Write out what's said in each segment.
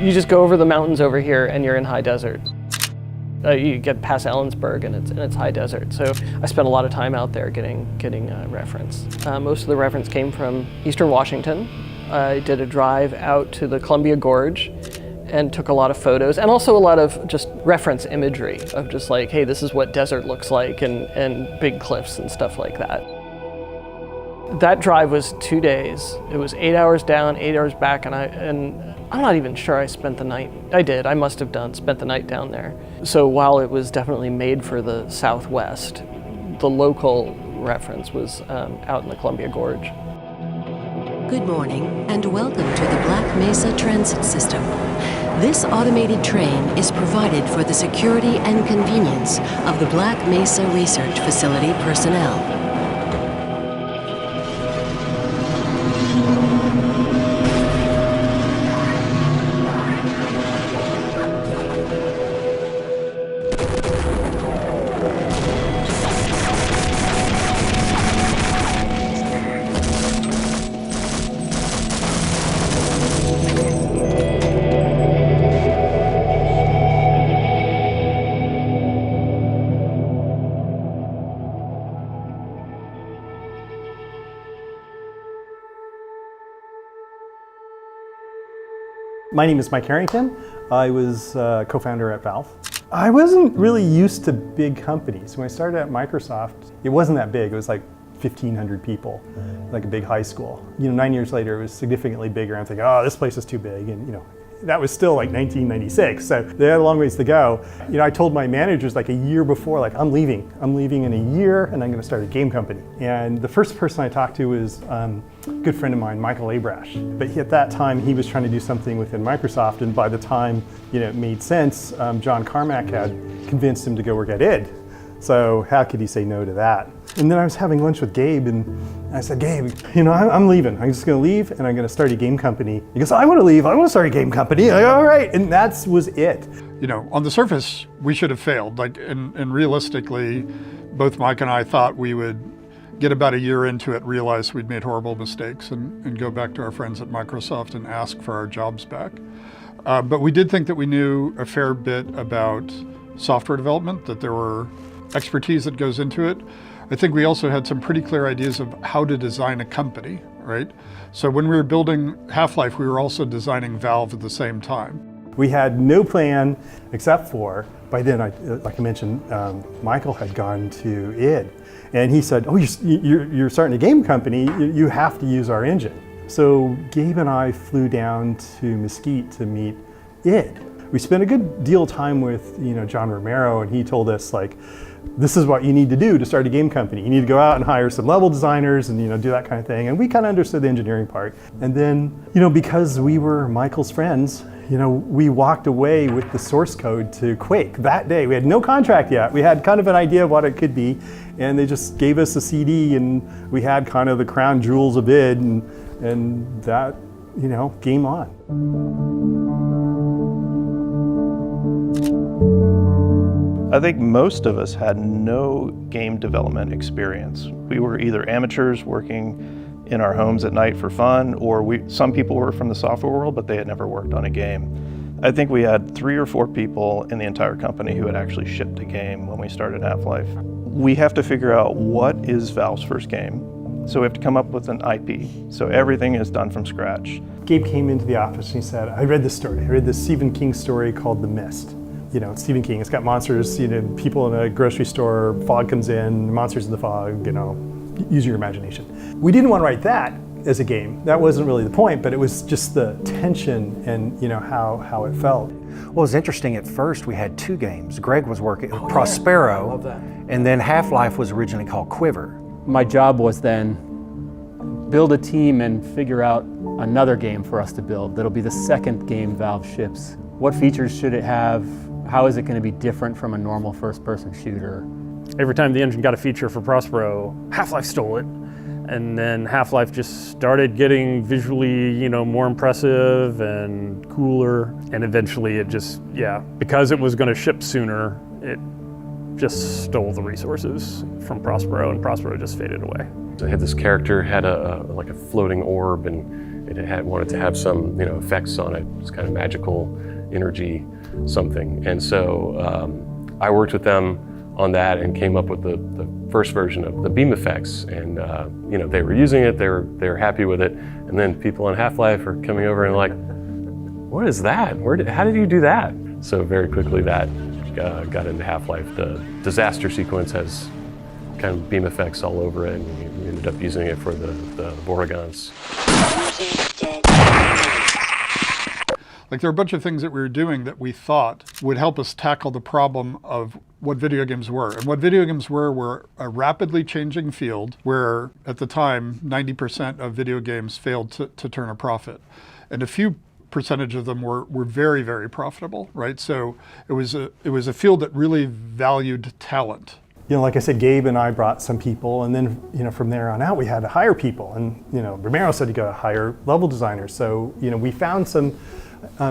You just go over the mountains over here and you're in high desert. You get past Ellensburg and it's high desert. So I spent a lot of time out there getting reference. Most of the reference came from Eastern Washington. I did a drive out to the Columbia Gorge and took a lot of photos, and also a lot of just reference imagery of just like, hey, this is what desert looks like, and big cliffs and stuff like that. That drive was 2 days. It was 8 hours down, 8 hours back, and I'm not even sure I spent the night. I did, I must have spent the night down there. So while it was definitely made for the Southwest, the local reference was out in the Columbia Gorge. Good morning and welcome to the Black Mesa Transit System. This automated train is provided for the security and convenience of the Black Mesa Research Facility personnel. My name is Mike Harrington. I was co-founder at Valve. I wasn't really used to big companies. When I started at Microsoft, it wasn't that big. It was like 1,500 people, like a big high school. 9 years later, it was significantly bigger. I'm thinking, oh, this place is too big. And that was still like 1996, so they had a long ways to go. I told my managers like a year before, like, I'm leaving in a year and I'm gonna start a game company. And the first person I talked to was a good friend of mine, Michael Abrash. But at that time, he was trying to do something within Microsoft, and by the time it made sense, John Carmack had convinced him to go work at id. So how could he say no to that? And then I was having lunch with Gabe, and I said, Gabe, I'm leaving. I'm just gonna leave and I'm gonna start a game company. He goes, I wanna leave, I wanna start a game company. I'm like, all right, and that was it. On the surface, we should have failed. And realistically, both Mike and I thought we would get about a year into it, realize we'd made horrible mistakes, and go back to our friends at Microsoft and ask for our jobs back. But we did think that we knew a fair bit about software development, that there were expertise that goes into it. I think we also had some pretty clear ideas of how to design a company, right? So when we were building Half-Life, we were also designing Valve at the same time. We had no plan except for, by then, like I mentioned, Michael had gone to id. And he said, oh, you're starting a game company, you have to use our engine. So Gabe and I flew down to Mesquite to meet id. We spent a good deal of time with John Romero, and he told us, like, this is what you need to do to start a game company. You need to go out and hire some level designers and do that kind of thing. And we kind of understood the engineering part. And then, because we were Michael's friends, we walked away with the source code to Quake that day. We had no contract yet. We had kind of an idea of what it could be, and they just gave us a CD, and we had kind of the crown jewels of id, and that, game on. I think most of us had no game development experience. We were either amateurs working in our homes at night for fun, or some people were from the software world, but they had never worked on a game. I think we had 3 or 4 people in the entire company who had actually shipped a game when we started Half-Life. We have to figure out what is Valve's first game. So we have to come up with an IP. So everything is done from scratch. Gabe came into the office and he said, I read this story. I read this Stephen King story called The Mist. It's Stephen King. It's got monsters, people in a grocery store, fog comes in, monsters in the fog, use your imagination. We didn't want to write that as a game. That wasn't really the point, but it was just the tension and how it felt. Well, it was interesting. At first we had 2 games. Greg was working Prospero, and then Half-Life was originally called Quiver. My job was then build a team and figure out another game for us to build. That'll be the second game Valve ships. What features should it have? How is it going to be different from a normal first-person shooter? Every time the engine got a feature for Prospero, Half-Life stole it. And then Half-Life just started getting visually, more impressive and cooler. And eventually it just, because it was going to ship sooner, it just stole the resources from Prospero, and Prospero just faded away. I had this character, had like a floating orb, and wanted to have some effects on it. It's kind of magical energy something. And so I worked with them on that and came up with the first version of the beam effects. And they were using it, they were happy with it. And then people on Half-Life are coming over and like, what is that? How did you do that? So very quickly that got into Half-Life. The disaster sequence has kind of beam effects all over it, and we ended up using it for the Vortigons. Like there are a bunch of things that we were doing that we thought would help us tackle the problem of what video games were. And what video games were a rapidly changing field where at the time 90% of video games failed to turn a profit. And a few percentage of them were very, very profitable, right? So it was a field that really valued talent. Like I said, Gabe and I brought some people, and then from there on out we had to hire people. And Romero said you got to hire level designers. So we found some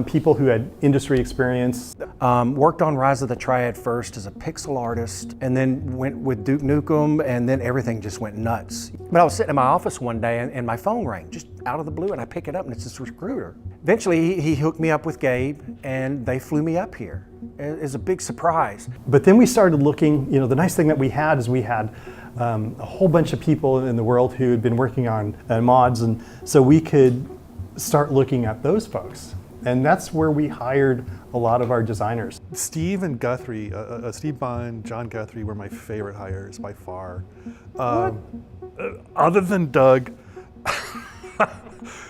people who had industry experience. Worked on Rise of the Triad first as a pixel artist, and then went with Duke Nukem, and then everything just went nuts. But I was sitting in my office one day, and my phone rang, just out of the blue, and I pick it up, and it's this recruiter. Eventually, he hooked me up with Gabe, and they flew me up here. It was a big surprise. But then we started looking, the nice thing that we had is we had a whole bunch of people in the world who had been working on mods, and so we could start looking at those folks. And that's where we hired a lot of our designers. Steve and Guthrie, Steve Bond, John Guthrie were my favorite hires by far. Other than Doug,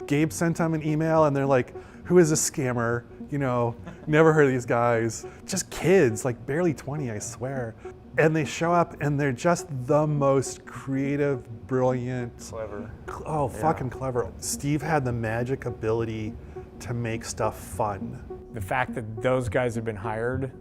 Gabe sent them an email and they're like, who is this scammer? Never heard of these guys. Just kids, like barely 20, I swear. And they show up and they're just the most creative, brilliant. Clever. Fucking clever. Steve had the magic ability to make stuff fun. The fact that those guys have been hired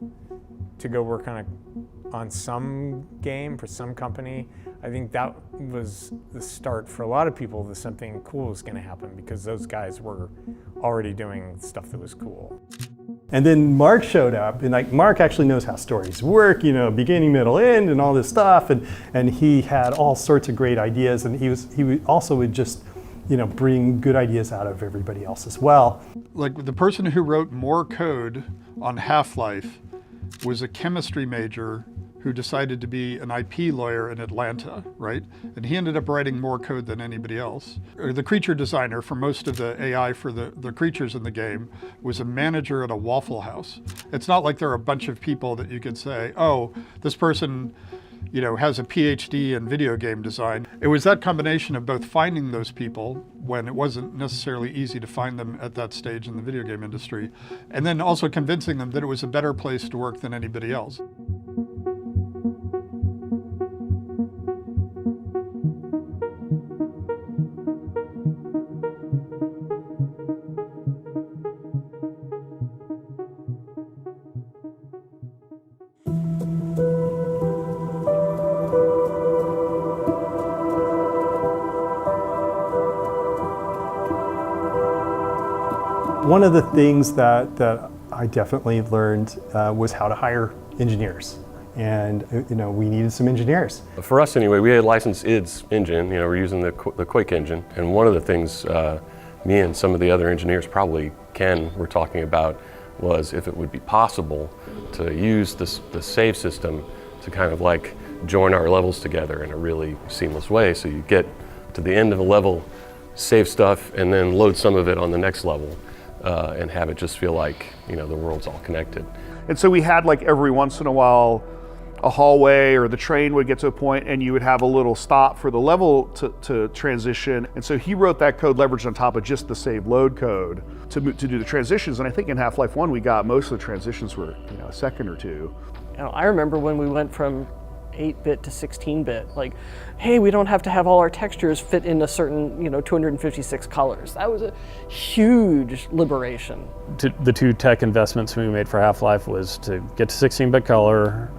to go work on some game for some company, I think that was the start for a lot of people that something cool was going to happen, because those guys were already doing stuff that was cool. And then Mark showed up, and Mark actually knows how stories work, beginning, middle, end, and all this stuff, and he had all sorts of great ideas, and he also would just bring good ideas out of everybody else as well. Like the person who wrote more code on Half-Life was a chemistry major who decided to be an IP lawyer in Atlanta, right? And he ended up writing more code than anybody else. The creature designer for most of the AI for the creatures in the game was a manager at a Waffle House. It's not like there are a bunch of people that you could say, oh, this person has a PhD in video game design. It was that combination of both finding those people when it wasn't necessarily easy to find them at that stage in the video game industry, and then also convincing them that it was a better place to work than anybody else. One of the things that I definitely learned was how to hire engineers. And we needed some engineers. For us anyway, we had licensed ID's engine, we're using the Quake engine. And one of the things me and some of the other engineers, probably Ken, were talking about was if it would be possible to use the save system to kind of like join our levels together in a really seamless way. So you get to the end of a level, save stuff, and then load some of it on the next level. And have it just feel like the world's all connected. And so we had like every once in a while a hallway or the train would get to a point and you would have a little stop for the level to transition. And so he wrote that code leveraged on top of just the save load code to do the transitions. And I think in Half-Life 1 we got most of the transitions were a second or two. I remember when we went from 8-bit to 16-bit, like, hey, we don't have to have all our textures fit in a certain, 256 colors. That was a huge liberation. The two tech investments we made for Half-Life was to get to 16-bit color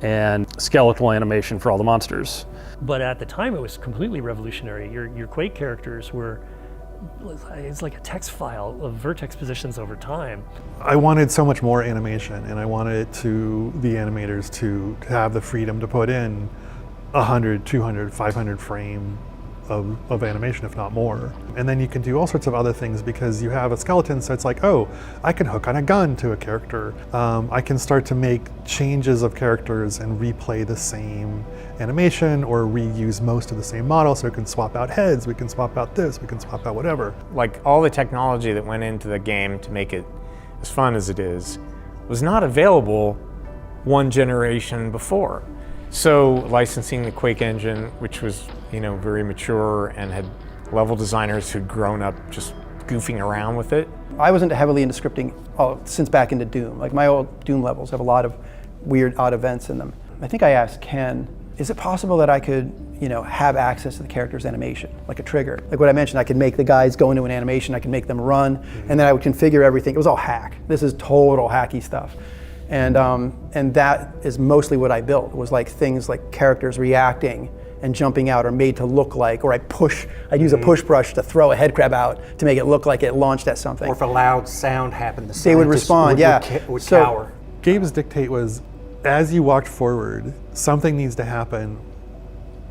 and skeletal animation for all the monsters. But at the time, it was completely revolutionary. Your Quake characters it's like a text file of vertex positions over time. I wanted so much more animation, and I wanted the animators to have the freedom to put in 100, 200, 500 frame of animation, if not more. And then you can do all sorts of other things because you have a skeleton, so it's like, oh, I can hook on a gun to a character. I can start to make changes of characters and replay the same animation or reuse most of the same model, so we can swap out heads, we can swap out this, we can swap out whatever. Like all the technology that went into the game to make it as fun as it is was not available one generation before. So licensing the Quake engine, which was, very mature and had level designers who'd grown up just goofing around with it. I wasn't heavily into scripting since back into Doom. Like my old Doom levels have a lot of weird, odd events in them. I think I asked Ken, is it possible that I could, have access to the character's animation, like a trigger? Like what I mentioned, I could make the guys go into an animation, I could make them run, and then I would configure everything. It was all hack. This is total hacky stuff. And that is mostly what I built, was like things like characters reacting and jumping out are made to look like, or I'd use a push brush to throw a head crab out to make it look like it launched at something. Or if a loud sound happened, they would respond, would cower. Gabe's dictate was, as you walked forward, something needs to happen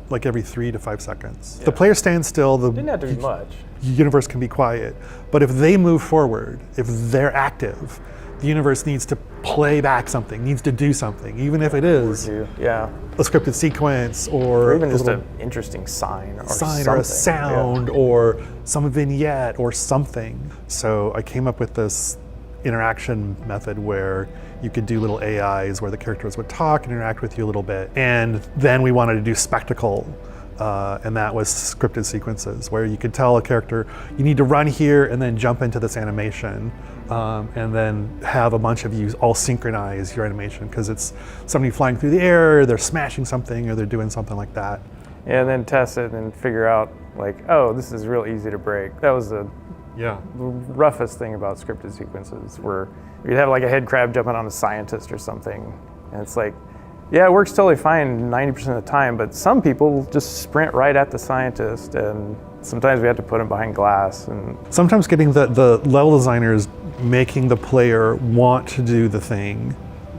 like every 3 to 5 seconds. Yeah. The player stands still, the didn't have to be much. Universe can be quiet. But if they move forward, if they're active, the universe needs to play back something, needs to do something, even if it is a scripted sequence or even just an interesting sign or a sound or some vignette or something. So I came up with this interaction method where you could do little AIs where the characters would talk and interact with you a little bit. And then we wanted to do spectacle. And that was scripted sequences where you could tell a character, you need to run here and then jump into this animation, and then have a bunch of you all synchronize your animation because it's somebody flying through the air, they're smashing something, or they're doing something like that. Yeah, and then test it and figure out like, oh, this is real easy to break. That was the roughest thing about scripted sequences, where you'd have like a head crab jumping on a scientist or something, and it's like, yeah, it works totally fine 90% of the time, but some people just sprint right at the scientist, and sometimes we have to put them behind glass. And sometimes getting the level designers making the player want to do the thing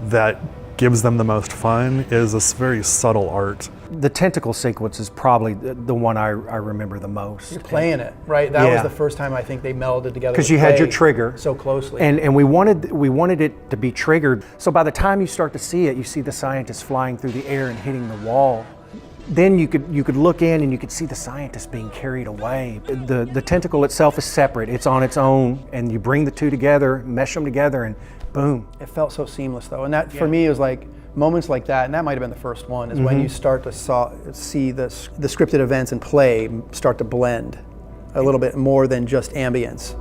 that gives them the most fun is a very subtle art. The tentacle sequence is probably the one I remember the most. You're playing it, right? That was the first time I think they melded together. Because you had your trigger so closely, and we wanted it to be triggered. So by the time you start to see it, you see the scientist flying through the air and hitting the wall. Then you could look in and you could see the scientist being carried away. The tentacle itself is separate; it's on its own, and you bring the two together, mesh them together, and boom. It felt so seamless though, and that for me was like. Moments like that, and that might have been the first one, is when you start to see the scripted events and play start to blend a little bit more than just ambience. For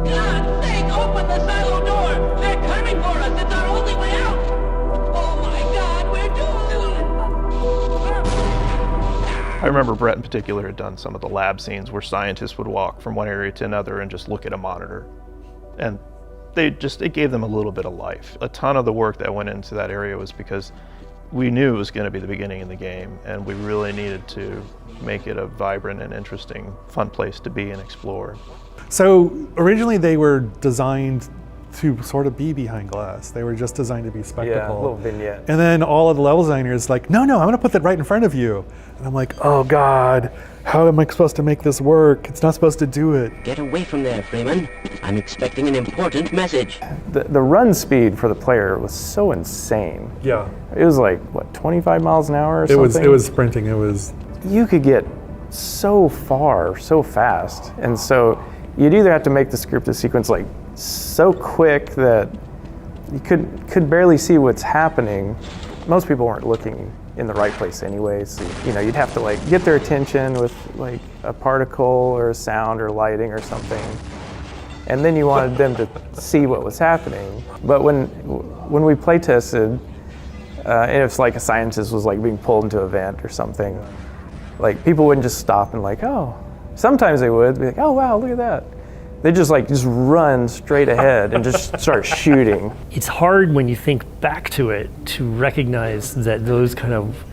God's sake, open the silo door! They're coming for us! It's our only way out! Oh my God, we're doomed! I remember Brett in particular had done some of the lab scenes where scientists would walk from one area to another and just look at a monitor. And it gave them a little bit of life. A ton of the work that went into that area was because we knew it was going to be the beginning of the game, and we really needed to make it a vibrant and interesting, fun place to be and explore. So originally they were designed to sort of be behind glass. They were just designed to be spectacle. Yeah, a little vignette. And then all of the level designers like, no, I'm gonna put that right in front of you. And I'm like, oh God, how am I supposed to make this work? It's not supposed to do it. Get away from there, Freeman. I'm expecting an important message. The run speed for the player was so insane. Yeah. It was like, what, 25 miles an hour or something? It was sprinting, You could get so far, so fast. And so you'd either have to make the scripted sequence like so quick that you could barely see what's happening. Most people weren't looking in the right place anyway, so you'd have to like get their attention with like a particle or a sound or lighting or something, and then you wanted them to see what was happening. But when we play tested, and if like a scientist was like being pulled into a vent or something, like people wouldn't just stop and like, oh, sometimes they would be like, oh wow, look at that. They just run straight ahead and just start shooting. It's hard when you think back to it to recognize that those kind of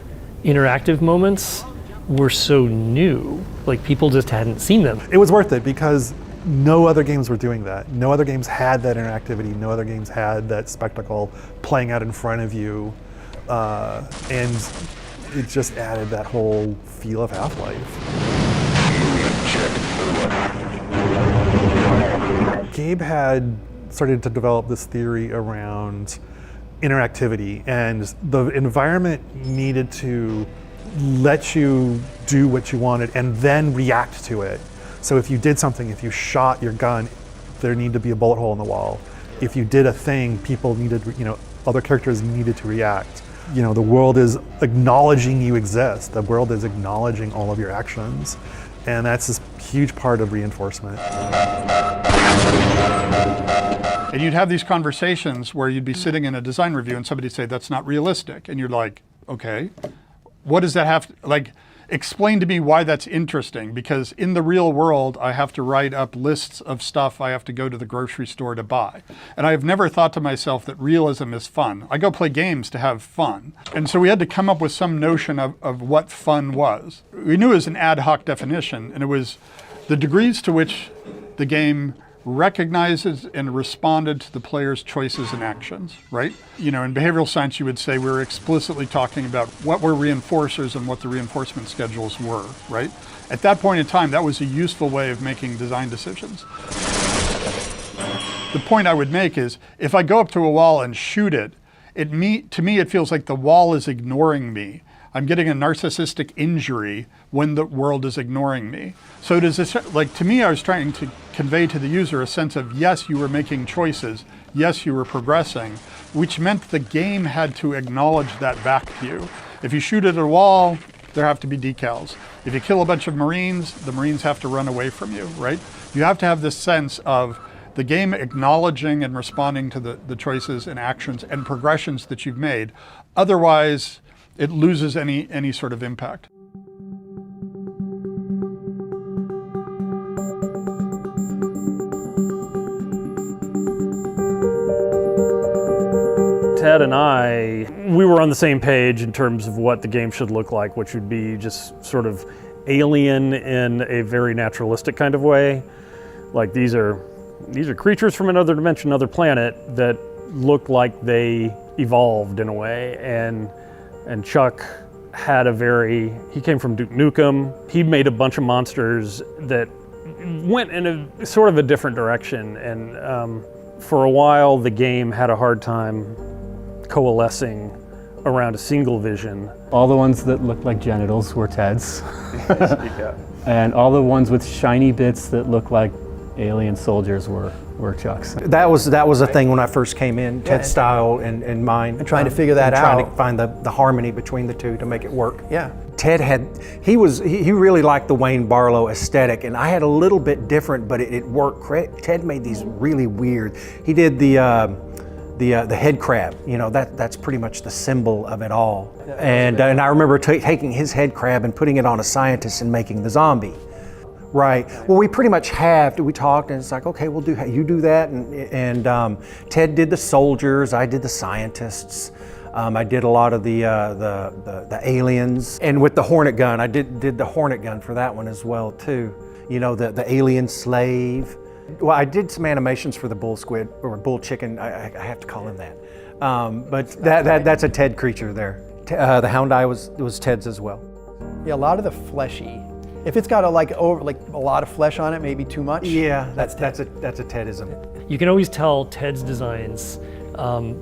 interactive moments were so new. Like people just hadn't seen them. It was worth it because no other games were doing that. No other games had that interactivity. No other games had that spectacle playing out in front of you. And It just added that whole feel of Half-Life. Gabe had started to develop this theory around interactivity, and the environment needed to let you do what you wanted and then react to it. So if you did something, if you shot your gun, there needed to be a bullet hole in the wall. If you did a thing, people needed, other characters needed to react. The world is acknowledging you exist. The world is acknowledging all of your actions. And that's this huge part of reinforcement. And you'd have these conversations where you'd be sitting in a design review and somebody'd say, that's not realistic. And you're like, okay, what does that have to, explain to me why that's interesting, because in the real world, I have to write up lists of stuff I have to go to the grocery store to buy. And I've never thought to myself that realism is fun. I go play games to have fun. And so we had to come up with some notion of what fun was. We knew it was an ad hoc definition, and it was the degrees to which the game recognizes and responded to the player's choices and actions, right? In behavioral science, you would say we were explicitly talking about what were reinforcers and what the reinforcement schedules were, right? At that point in time, that was a useful way of making design decisions. The point I would make is, if I go up to a wall and shoot it, to me, it feels like the wall is ignoring me. I'm getting a narcissistic injury when the world is ignoring me. So does this, to me, I was trying to convey to the user a sense of, yes, you were making choices, yes, you were progressing, which meant the game had to acknowledge that back to you. If you shoot at a wall, there have to be decals. If you kill a bunch of Marines, the Marines have to run away from you, right? You have to have this sense of the game acknowledging and responding to the choices and actions and progressions that you've made. Otherwise, it loses any sort of impact. Ted and we were on the same page in terms of what the game should look like, which would be just sort of alien in a very naturalistic kind of way. Like these are creatures from another dimension, another planet that look like they evolved in a way, and Chuck had he came from Duke Nukem. He made a bunch of monsters that went in a sort of a different direction, and for a while the game had a hard time coalescing around a single vision. All the ones that looked like genitals were Ted's. And all the ones with shiny bits that looked like alien soldiers were Chuck's. That was a thing when I first came in, Ted's style and mine. And trying to figure that out. Trying to find the harmony between the two to make it work. Yeah. Ted he really liked the Wayne Barlow aesthetic, and I had a little bit different, but it worked. Ted made these really weird. He did the head crab. That's pretty much the symbol of it all. And I remember taking his head crab and putting it on a scientist and making the zombie. Right. Well, we pretty much we talked, and it's like, okay, you do that, and Ted did the soldiers, I did the scientists, I did a lot of the aliens, and with the Hornet gun, I did the Hornet gun for that one as well too. The alien slave. Well, I did some animations for the bull squid or bull chicken. I have to call him that. But that's a Ted creature there. The hound eye was Ted's as well. Yeah, a lot of the fleshy. If it's got a lot of flesh on it, maybe too much. Yeah, that's a Tedism. You can always tell Ted's designs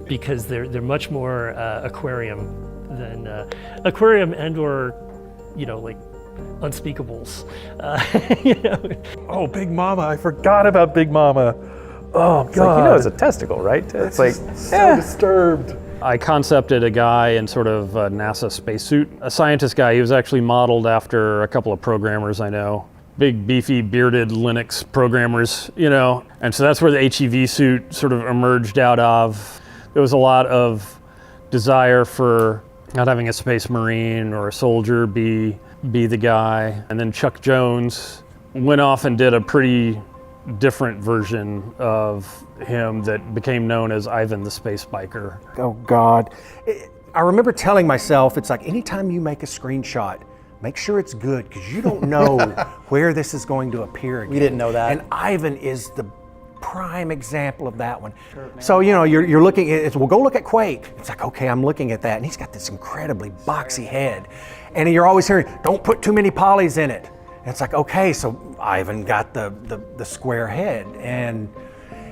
because they're much more aquarium than aquarium and/or unspeakables. Oh, Big Mama! I forgot about Big Mama. Oh God! It's a testicle, right? It's like so disturbed. I concepted a guy in sort of a NASA spacesuit, a scientist guy. He was actually modeled after a couple of programmers I know. Big, beefy, bearded Linux programmers, And so that's where the HEV suit sort of emerged out of. There was a lot of desire for not having a space marine or a soldier be the guy. And then Chuck Jones went off and did a pretty different version of him that became known as Ivan the Space Biker. Oh God. I remember telling myself, it's like anytime you make a screenshot, make sure it's good, because you don't know where this is going to appear again. We didn't know that. And Ivan is the prime example of that one. So, you know, you're looking at, well, go look at Quake. It's like, okay, I'm looking at that, and he's got this incredibly boxy head. And you're always hearing, don't put too many polys in it. And it's like, okay, so Ivan got the square head. And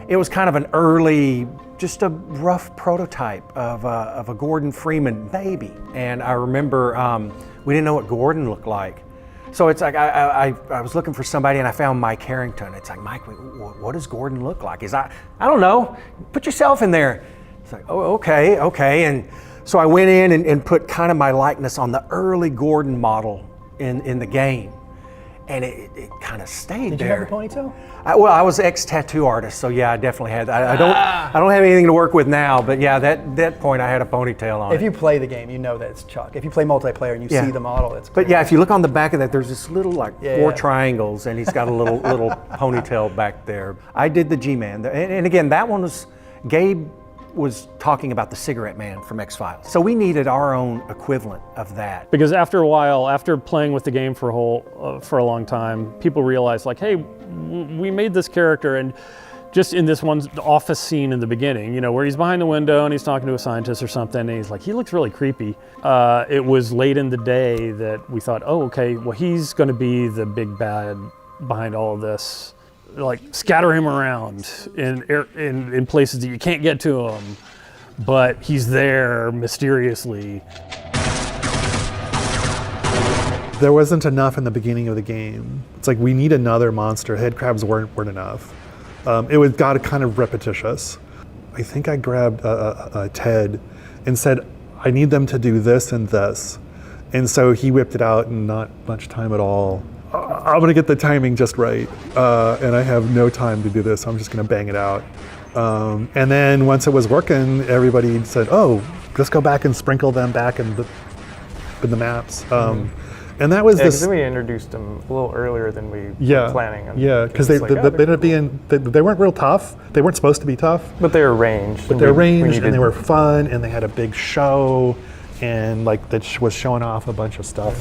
it was kind of an early, just a rough prototype of a Gordon Freeman baby. And I remember we didn't know what Gordon looked like. So it's like I was looking for somebody and I found Mike Harrington. It's like, Mike, what does Gordon look like? I don't know. Put yourself in there. It's like, oh, okay. And so I went in and put kind of my likeness on the early Gordon model in the game. And it kind of stayed Did there. Did you have a ponytail? Well, I was ex-tattoo artist, so yeah, I definitely had. I don't have anything to work with now, but yeah, that point I had a ponytail on. If you play the game, you know that it's Chuck. If you play multiplayer and you see the model, it's clear. But yeah, if you look on the back of that, there's this little four yeah. triangles, and he's got a little ponytail back there. I did the G-Man, and again, that one was Gabe was talking about the Cigarette Man from X-Files. So we needed our own equivalent of that. Because after a while, after playing with the game for a long time, people realized like, hey, we made this character, and just in this one office scene in the beginning, you know, where he's behind the window and he's talking to a scientist or something, and he's like, he looks really creepy. It was late in the day that we thought, oh, okay, well, he's going to be the big bad behind all of this. Like, scatter him around in places that you can't get to him, but he's there mysteriously. There wasn't enough in the beginning of the game. It's like, we need another monster. Head crabs weren't enough. It got kind of repetitious. I think I grabbed Ted and said, I need them to do this and this. And so he whipped it out in not much time at all. I'm gonna get the timing just right, and I have no time to do this. I'm just gonna bang it out. And then once it was working, everybody said, "Oh, just go back and sprinkle them back in the maps." And that was because we introduced them a little earlier than we were planning on. Yeah, because they ended being they weren't real tough. They weren't supposed to be tough, but they were ranged. But they were ranged, and they were fun, and they had a big show, and like that was showing off a bunch of stuff.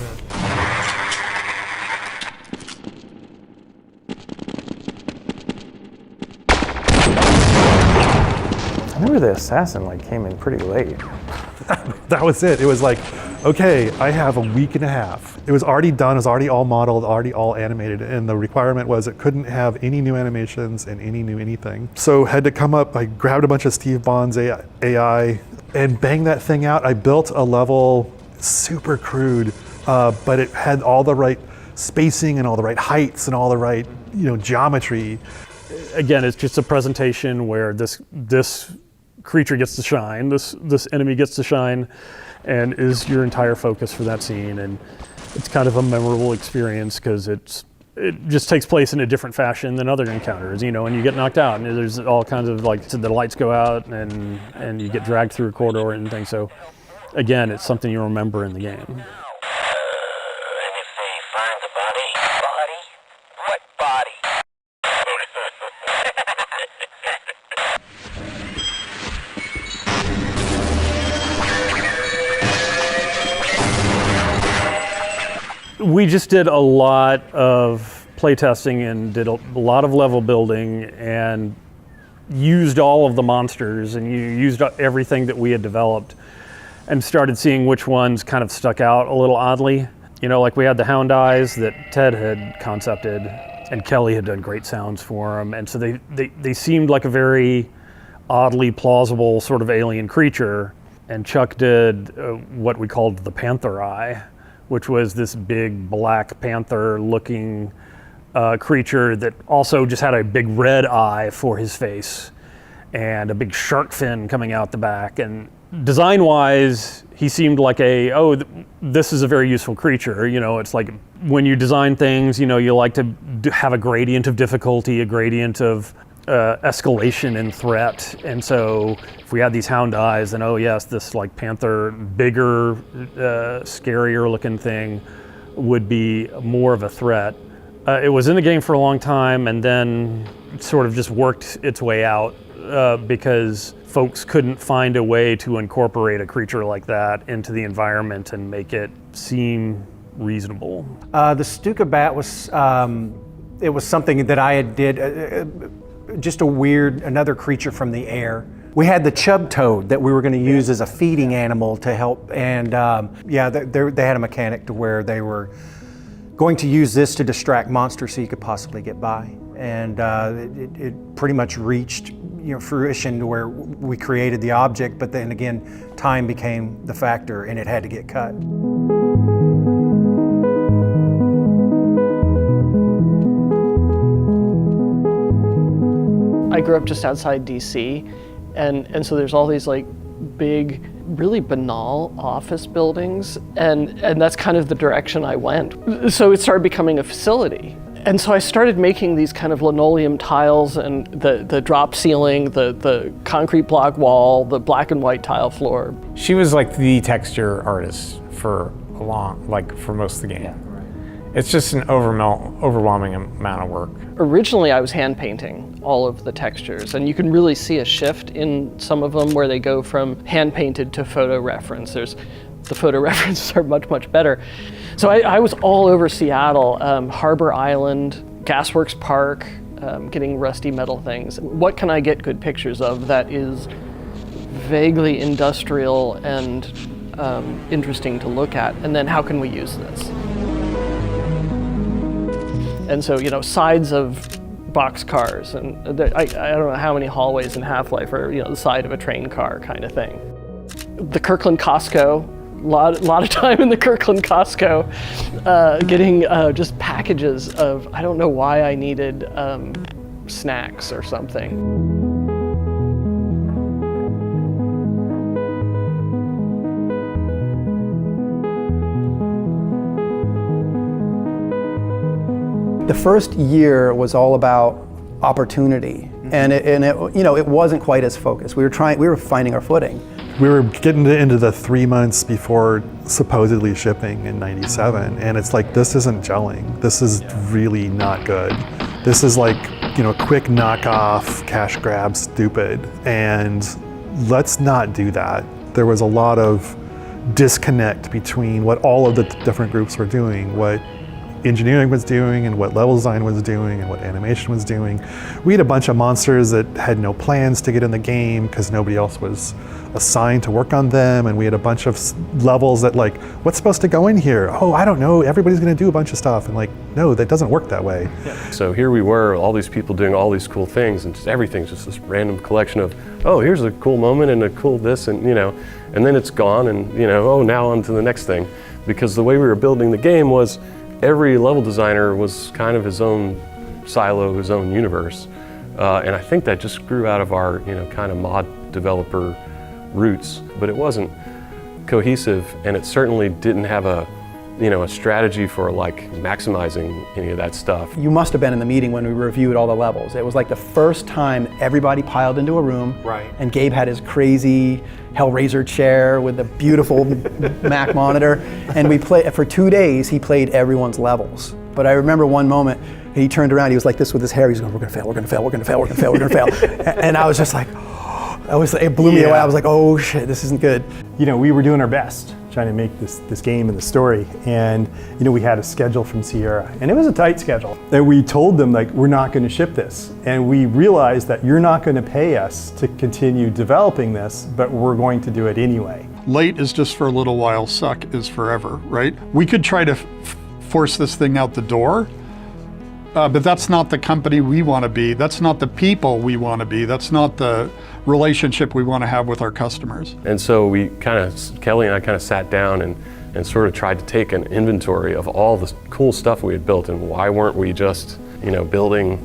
I remember the assassin came in pretty late. That was it. It was like, okay, I have a week and a half. It was already done, it was already all modeled, already all animated, and the requirement was it couldn't have any new animations and any new anything. So had to come up, I grabbed a bunch of Steve Bond's AI and banged that thing out. I built a level super crude, but it had all the right spacing and all the right heights and all the right, geometry. Again, it's just a presentation where this creature gets to shine, this enemy gets to shine, and is your entire focus for that scene. And it's kind of a memorable experience because it just takes place in a different fashion than other encounters, and you get knocked out, and there's all kinds of the lights go out, and you get dragged through a corridor and things. So again, it's something you remember in the game. We just did a lot of playtesting and did a lot of level building and used all of the monsters and used everything that we had developed and started seeing which ones kind of stuck out a little oddly. Like we had the Hound Eyes that Ted had concepted and Kelly had done great sounds for them. And so they seemed like a very oddly plausible sort of alien creature. And Chuck did what we called the Panther Eye, which was this big Black Panther looking creature that also just had a big red eye for his face and a big shark fin coming out the back. And design wise, he seemed like this is a very useful creature. It's like when you design things, you like to have a gradient of difficulty, a gradient of escalation in threat. And so if we had these Hound Eyes, then this panther, bigger, scarier looking thing would be more of a threat. It was in the game for a long time and then sort of just worked its way out because folks couldn't find a way to incorporate a creature like that into the environment and make it seem reasonable. The Stuka Bat was, it was something that I did. just a weird, another creature from the air. We had the chub toad that we were going to use as a feeding animal to help, and yeah, they had a mechanic to where they were going to use this to distract monsters so you could possibly get by. And it pretty much reached fruition to where we created the object, but then again, time became the factor and it had to get cut. I grew up just outside DC, and so there's all these like big, really banal office buildings, and that's kind of the direction I went. So it started becoming a facility. And so I started making these kind of linoleum tiles and the drop ceiling, the concrete block wall, the black and white tile floor. She was like the texture artist for for most of the game. Yeah. It's just an overwhelming amount of work. Originally, I was hand painting all of the textures, and you can really see a shift in some of them where they go from hand painted to photo reference. The photo references are much, much better. So I was all over Seattle, Harbor Island, Gasworks Park, getting rusty metal things. What can I get good pictures of that is vaguely industrial and interesting to look at? And then how can we use this? And so, sides of boxcars, and I don't know how many hallways in Half-Life are, the side of a train car kind of thing. The Kirkland Costco. A lot of time in the Kirkland Costco, getting just packages of, I don't know why I needed snacks or something. The first year was all about opportunity, and it wasn't quite as focused. We were finding our footing. We were getting into the 3 months before supposedly shipping in '97, and it's like, this isn't gelling. This is really not good. This is like, quick knockoff, cash grab, stupid, and let's not do that. There was a lot of disconnect between what all of the different groups were doing, what engineering was doing and what level design was doing and what animation was doing. We had a bunch of monsters that had no plans to get in the game because nobody else was assigned to work on them, and we had a bunch of levels that like, what's supposed to go in here? Oh, I don't know, everybody's gonna do a bunch of stuff, and like, no, that doesn't work that way. Yeah. So here we were, all these people doing all these cool things, and just everything's just this random collection of, oh, here's a cool moment and a cool this, and and then it's gone, and oh, now on to the next thing. Because the way we were building the game was, every level designer was kind of his own silo, his own universe. And I think that just grew out of our, kind of mod developer roots, but it wasn't cohesive, and it certainly didn't have a strategy for like maximizing any of that stuff. You must have been in the meeting when we reviewed all the levels. It was like the first time everybody piled into a room, right? And Gabe had his crazy Hellraiser chair with the beautiful Mac monitor, and we played for 2 days. He played everyone's levels. But I remember one moment he turned around. He was like this with his hair. He's going, "We're gonna fail. We're gonna fail. We're gonna fail. We're gonna fail. We're gonna fail." And I was just like, it blew me away. I was like, oh shit, this isn't good. We were doing our best trying to make this game and the story, and we had a schedule from Sierra, and it was a tight schedule. And we told them, like, we're not going to ship this, and we realized that you're not going to pay us to continue developing this, but we're going to do it anyway. Late is just for a little while, suck is forever, right? We could try to force this thing out the door, but that's not the company we want to be. That's not the people we want to be. That's not the relationship we want to have with our customers. And so Kelly and I kind of sat down and sort of tried to take an inventory of all the cool stuff we had built, and why weren't we just, building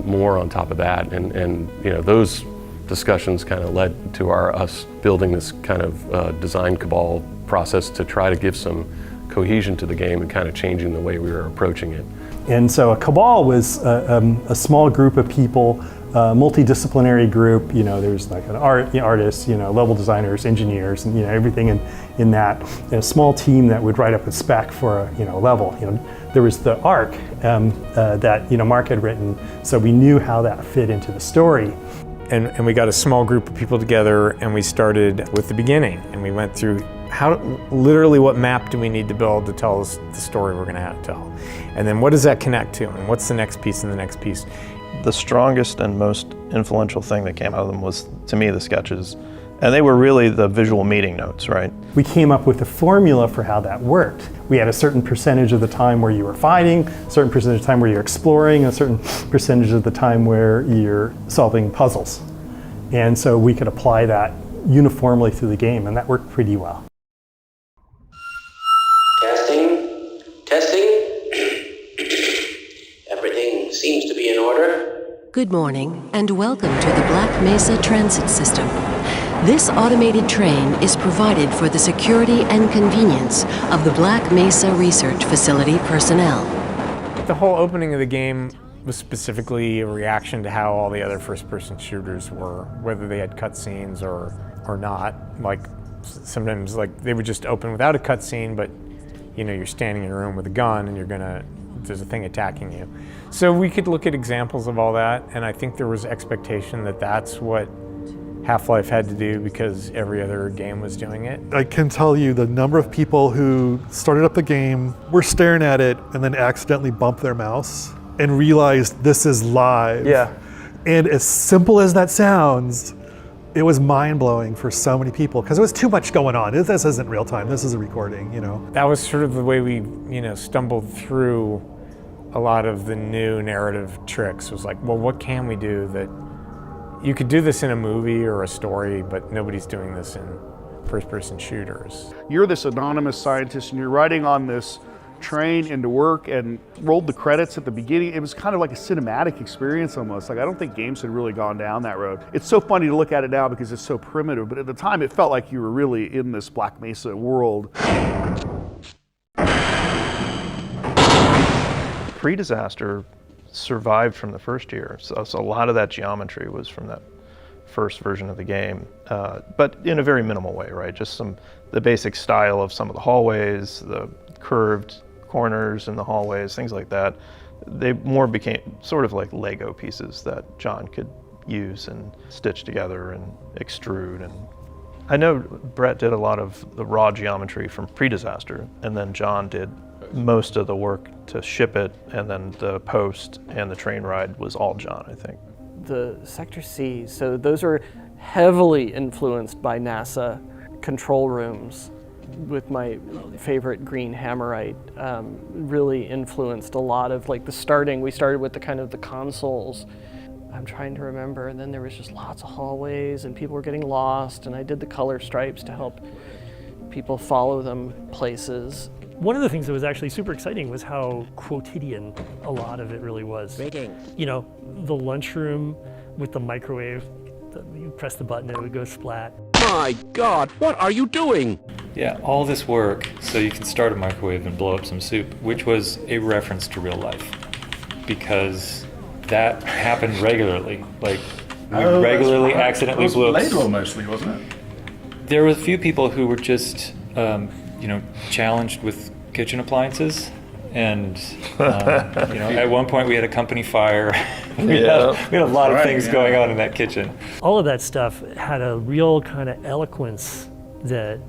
more on top of that? And those discussions kind of led to us building this kind of design cabal process to try to give some cohesion to the game and kind of changing the way we were approaching it. And so a cabal was a small group of people, multidisciplinary group. There's like an artists, level designers, engineers, and everything in that. And a small team that would write up a spec for a level. There was the arc that Mark had written, so we knew how that fit into the story. And we got a small group of people together, and we started with the beginning, and we went through literally what map do we need to build to tell us the story we're going to have to tell, and then what does that connect to, and what's the next piece and the next piece. The strongest and most influential thing that came out of them was, to me, the sketches. And they were really the visual meeting notes, right? We came up with a formula for how that worked. We had a certain percentage of the time where you were fighting, a certain percentage of the time where you're exploring, a certain percentage of the time where you're solving puzzles. And so we could apply that uniformly through the game, and that worked pretty well. Testing. Everything seems to be in order. Good morning, and welcome to the Black Mesa Transit System. This automated train is provided for the security and convenience of the Black Mesa Research Facility personnel. The whole opening of the game was specifically a reaction to how all the other first-person shooters were, whether they had cutscenes or not. Like sometimes, like they would just open without a cutscene, but you know you're standing in a room with a gun and there's a thing attacking you. So we could look at examples of all that, and I think there was expectation that that's what Half-Life had to do because every other game was doing it. I can tell you the number of people who started up the game, were staring at it, and then accidentally bumped their mouse and realized this is live. Yeah. And as simple as that sounds, it was mind-blowing for so many people because it was too much going on. This isn't real time, this is a recording, you know. That was sort of the way we, stumbled through a lot of the new narrative tricks. It was like, well, what can we do that you could do this in a movie or a story, but nobody's doing this in first-person shooters. You're this anonymous scientist and you're riding on this train into work and rolled the credits at the beginning. It was kind of like a cinematic experience almost. Like I don't think games had really gone down that road. It's so funny to look at it now because it's so primitive, but at the time it felt like you were really in this Black Mesa world. Pre-disaster survived from the first year, so a lot of that geometry was from that first version of the game, but in a very minimal way, right? Just the basic style of some of the hallways, the curved corners in the hallways, things like that. They more became sort of like Lego pieces that John could use and stitch together and extrude. And I know Brett did a lot of the raw geometry from pre-disaster, and then John did most of the work to ship it, and then the post and the train ride was all John, I think. The Sector C, so those are heavily influenced by NASA control rooms, with my favorite green hammerite, really influenced a lot of like we started with the kind of the consoles. I'm trying to remember, and then there was just lots of hallways and people were getting lost, and I did the color stripes to help people follow them places. One of the things that was actually super exciting was how quotidian a lot of it really was. You know, the lunchroom with the microwave, you press the button and it would go splat. My God, what are you doing? Yeah, all this work so you can start a microwave and blow up some soup, which was a reference to real life, because that happened regularly. Like, we regularly accidentally blew up. Later mostly, wasn't it? There were a few people who were just, challenged with kitchen appliances, and at one point we had a company fire. we had a lot of things going on in that kitchen. All of that stuff had a real kind of eloquence that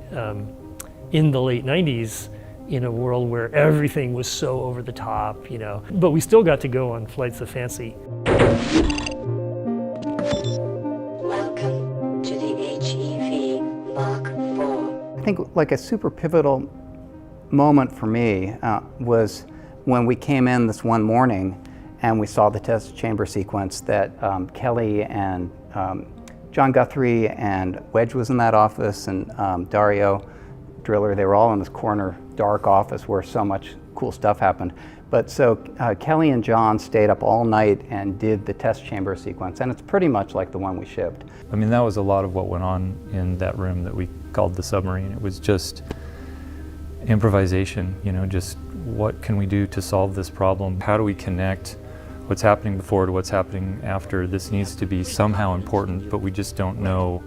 in the late 90s, in a world where everything was so over the top, but we still got to go on flights of fancy. Welcome to the HEV Mark IV. I think like a super pivotal moment for me was when we came in this one morning and we saw the test chamber sequence that Kelly and John Guthrie and Wedge was in that office, and Dario Driller, they were all in this corner dark office where so much cool stuff happened. But so Kelly and John stayed up all night and did the test chamber sequence, and it's pretty much like the one we shipped. I mean, that was a lot of what went on in that room that we called the submarine. It was just improvisation, just what can we do to solve this problem? How do we connect what's happening before to what's happening after? This needs to be somehow important, but we just don't know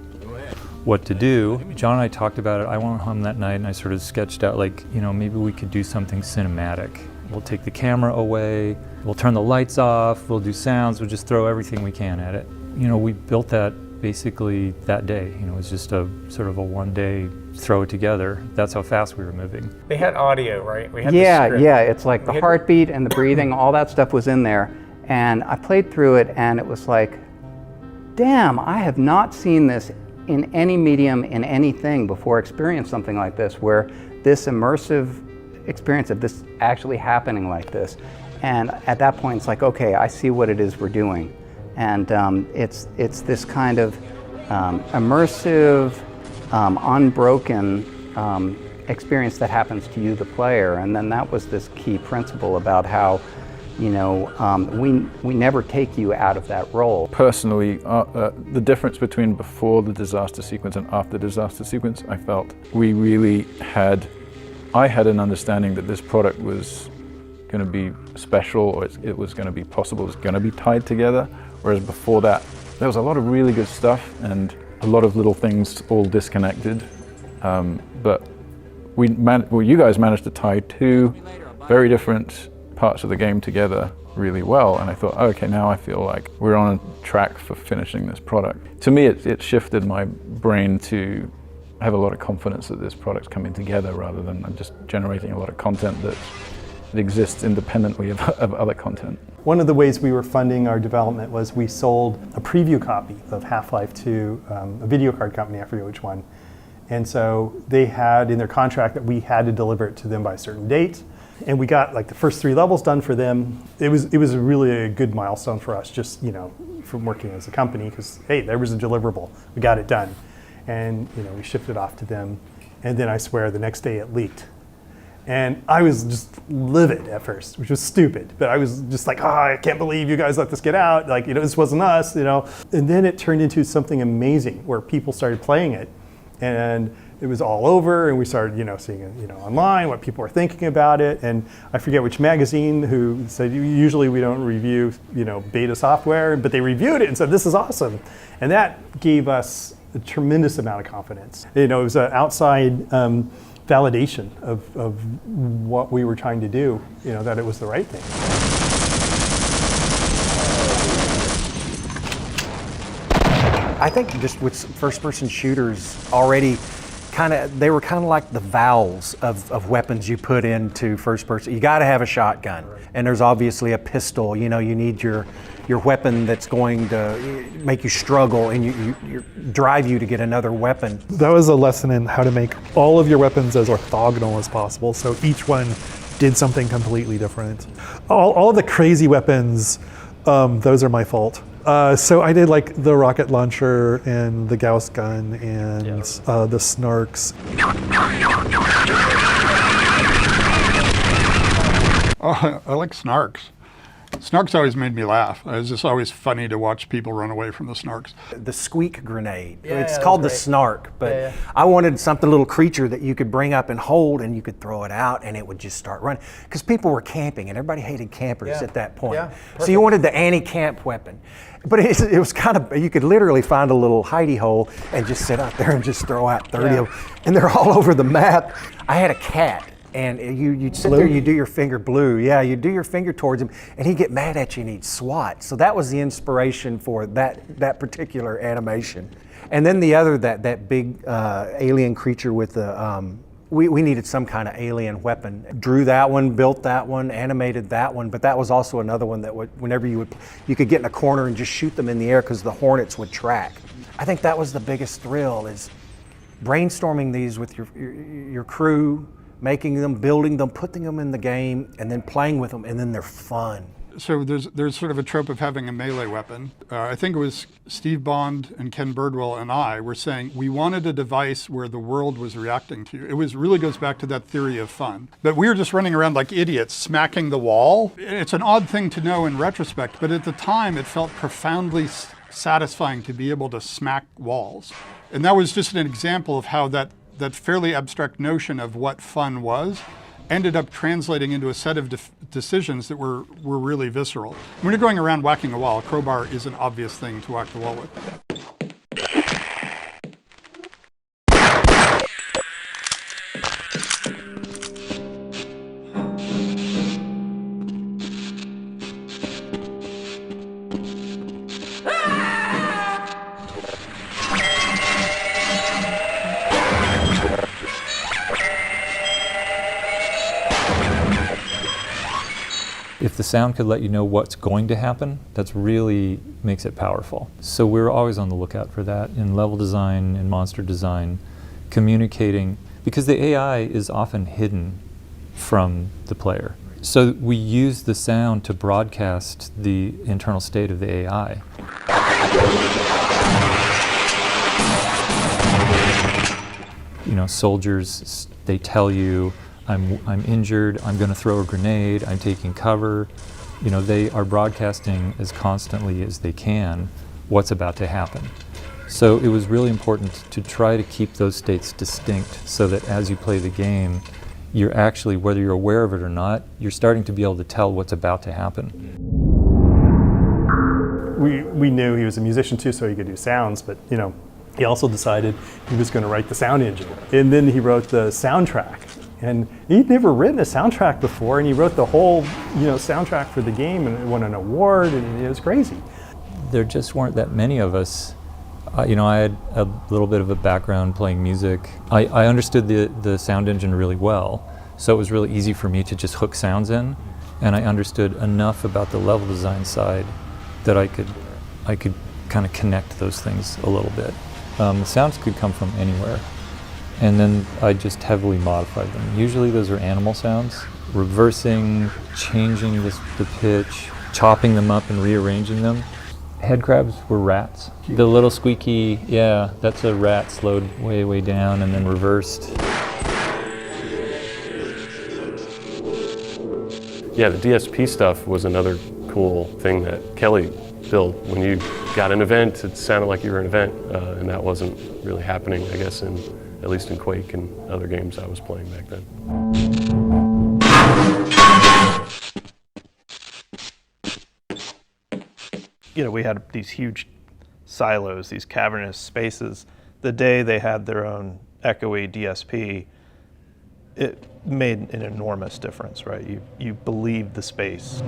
what to do. John and I talked about it. I went home that night and I sort of sketched out maybe we could do something cinematic. We'll take the camera away, we'll turn the lights off, we'll do sounds, we'll just throw everything we can at it. We built that basically that day. It was just a sort of a one-day throw it together. That's how fast we were moving. They had audio, right? We had yeah, it's like the heartbeat and the breathing, all that stuff was in there. And I played through it and it was like, damn, I have not seen this in any medium, in anything before, experienced something like this, where this immersive experience of this actually happening like this. And at that point, it's like, okay, I see what it is we're doing. And it's this kind of immersive, unbroken experience that happens to you, the player. And then that was this key principle about how, you know, we never take you out of that role. Personally, the difference between before the disaster sequence and after the disaster sequence, I felt we really had, I had an understanding that this product was going to be special, or it was going to be possible, it was going to be tied together. Whereas before that, there was a lot of really good stuff and a lot of little things all disconnected. But you guys managed to tie two very different parts of the game together really well, and I thought, oh, okay, now I feel like we're on a track for finishing this product. To me, it shifted my brain to have a lot of confidence that this product's coming together rather than just generating a lot of content that exists independently of other content. One of the ways we were funding our development was we sold a preview copy of Half-Life to a video card company, I forget which one. And so they had in their contract that we had to deliver it to them by a certain date. And we got like the first 3 levels done for them. It was really a good milestone for us, just, you know, from working as a company, because hey, there was a deliverable, we got it done. And you know, we shipped it off to them. And then I swear the next day it leaked. And I was just livid at first, which was stupid. But I was just like, oh, I can't believe you guys let this get out. Like, you know, this wasn't us, you know. And then it turned into something amazing where people started playing it. And it was all over, and we started, you know, seeing it, you know, online, what people were thinking about it. And I forget which magazine who said, usually we don't review, you know, beta software, but they reviewed it and said, this is awesome. And that gave us a tremendous amount of confidence. You know, it was an outside validation of what we were trying to do, you know, that it was the right thing. I think just with first-person shooters already, they were kind of like the valves of weapons you put into first person. You got to have a shotgun, and there's obviously a pistol. You know, you need your weapon that's going to make you struggle and you drive you to get another weapon. That was a lesson in how to make all of your weapons as orthogonal as possible, so each one did something completely different. All of the crazy weapons, those are my fault. So I did like the rocket launcher and the Gauss gun and the snarks. Oh, I like snarks. Snarks always made me laugh. It was just always funny to watch people run away from the snarks. The squeak grenade. It's called the snark, but I wanted something, little creature that you could bring up and hold, and you could throw it out and it would just start running. Because people were camping and everybody hated campers at that point. So you wanted the anti-camp weapon. But it was kind of, you could literally find a little hidey hole and just sit out there and just throw out 30 of them. And they're all over the map. I had a cat. And you'd sit there, you do your finger blue. Yeah, you do your finger towards him, and he'd get mad at you and he'd swat. So that was the inspiration for that particular animation. And then the other, that big alien creature with the, we needed some kind of alien weapon. Drew that one, built that one, animated that one, but that was also another one that whenever you could get in a corner and just shoot them in the air because the hornets would track. I think that was the biggest thrill, is brainstorming these with your crew, making them, building them, putting them in the game, and then playing with them, and then they're fun. So there's sort of a trope of having a melee weapon. I think it was Steve Bond and Ken Birdwell and I were saying we wanted a device where the world was reacting to you. It really goes back to that theory of fun. But we were just running around like idiots, smacking the wall. It's an odd thing to know in retrospect, but at the time it felt profoundly satisfying to be able to smack walls. And that was just an example of how that fairly abstract notion of what fun was ended up translating into a set of decisions that were really visceral. When you're going around whacking a wall, a crowbar is an obvious thing to whack the wall with. If the sound could let you know what's going to happen, that's really makes it powerful. So we're always on the lookout for that in level design, in monster design, communicating, because the AI is often hidden from the player. So we use the sound to broadcast the internal state of the AI. You know, soldiers, they tell you, I'm injured, I'm going to throw a grenade, I'm taking cover. You know, they are broadcasting as constantly as they can what's about to happen. So it was really important to try to keep those states distinct so that as you play the game, you're actually, whether you're aware of it or not, you're starting to be able to tell what's about to happen. We knew he was a musician too, so he could do sounds, but you know, he also decided he was going to write the sound engine. And then he wrote the soundtrack. And he'd never written a soundtrack before, and he wrote the whole, you know, soundtrack for the game, and it won an award, and it was crazy. There just weren't that many of us. You know, I had a little bit of a background playing music. I understood the sound engine really well, so it was really easy for me to just hook sounds in, and I understood enough about the level design side that I could kind of connect those things a little bit. The sounds could come from anywhere. And then I just heavily modified them. Usually those are animal sounds, reversing, changing the pitch, chopping them up and rearranging them. Head crabs were rats. The little squeaky, yeah, that's a rat slowed way, way down and then reversed. Yeah, the DSP stuff was another cool thing that Kelly built. When you got an event, it sounded like you were an event, and that wasn't really happening, I guess, at least in Quake and other games I was playing back then. You know, we had these huge silos, these cavernous spaces. The day they had their own echoey DSP, it made an enormous difference, right? You believed the space.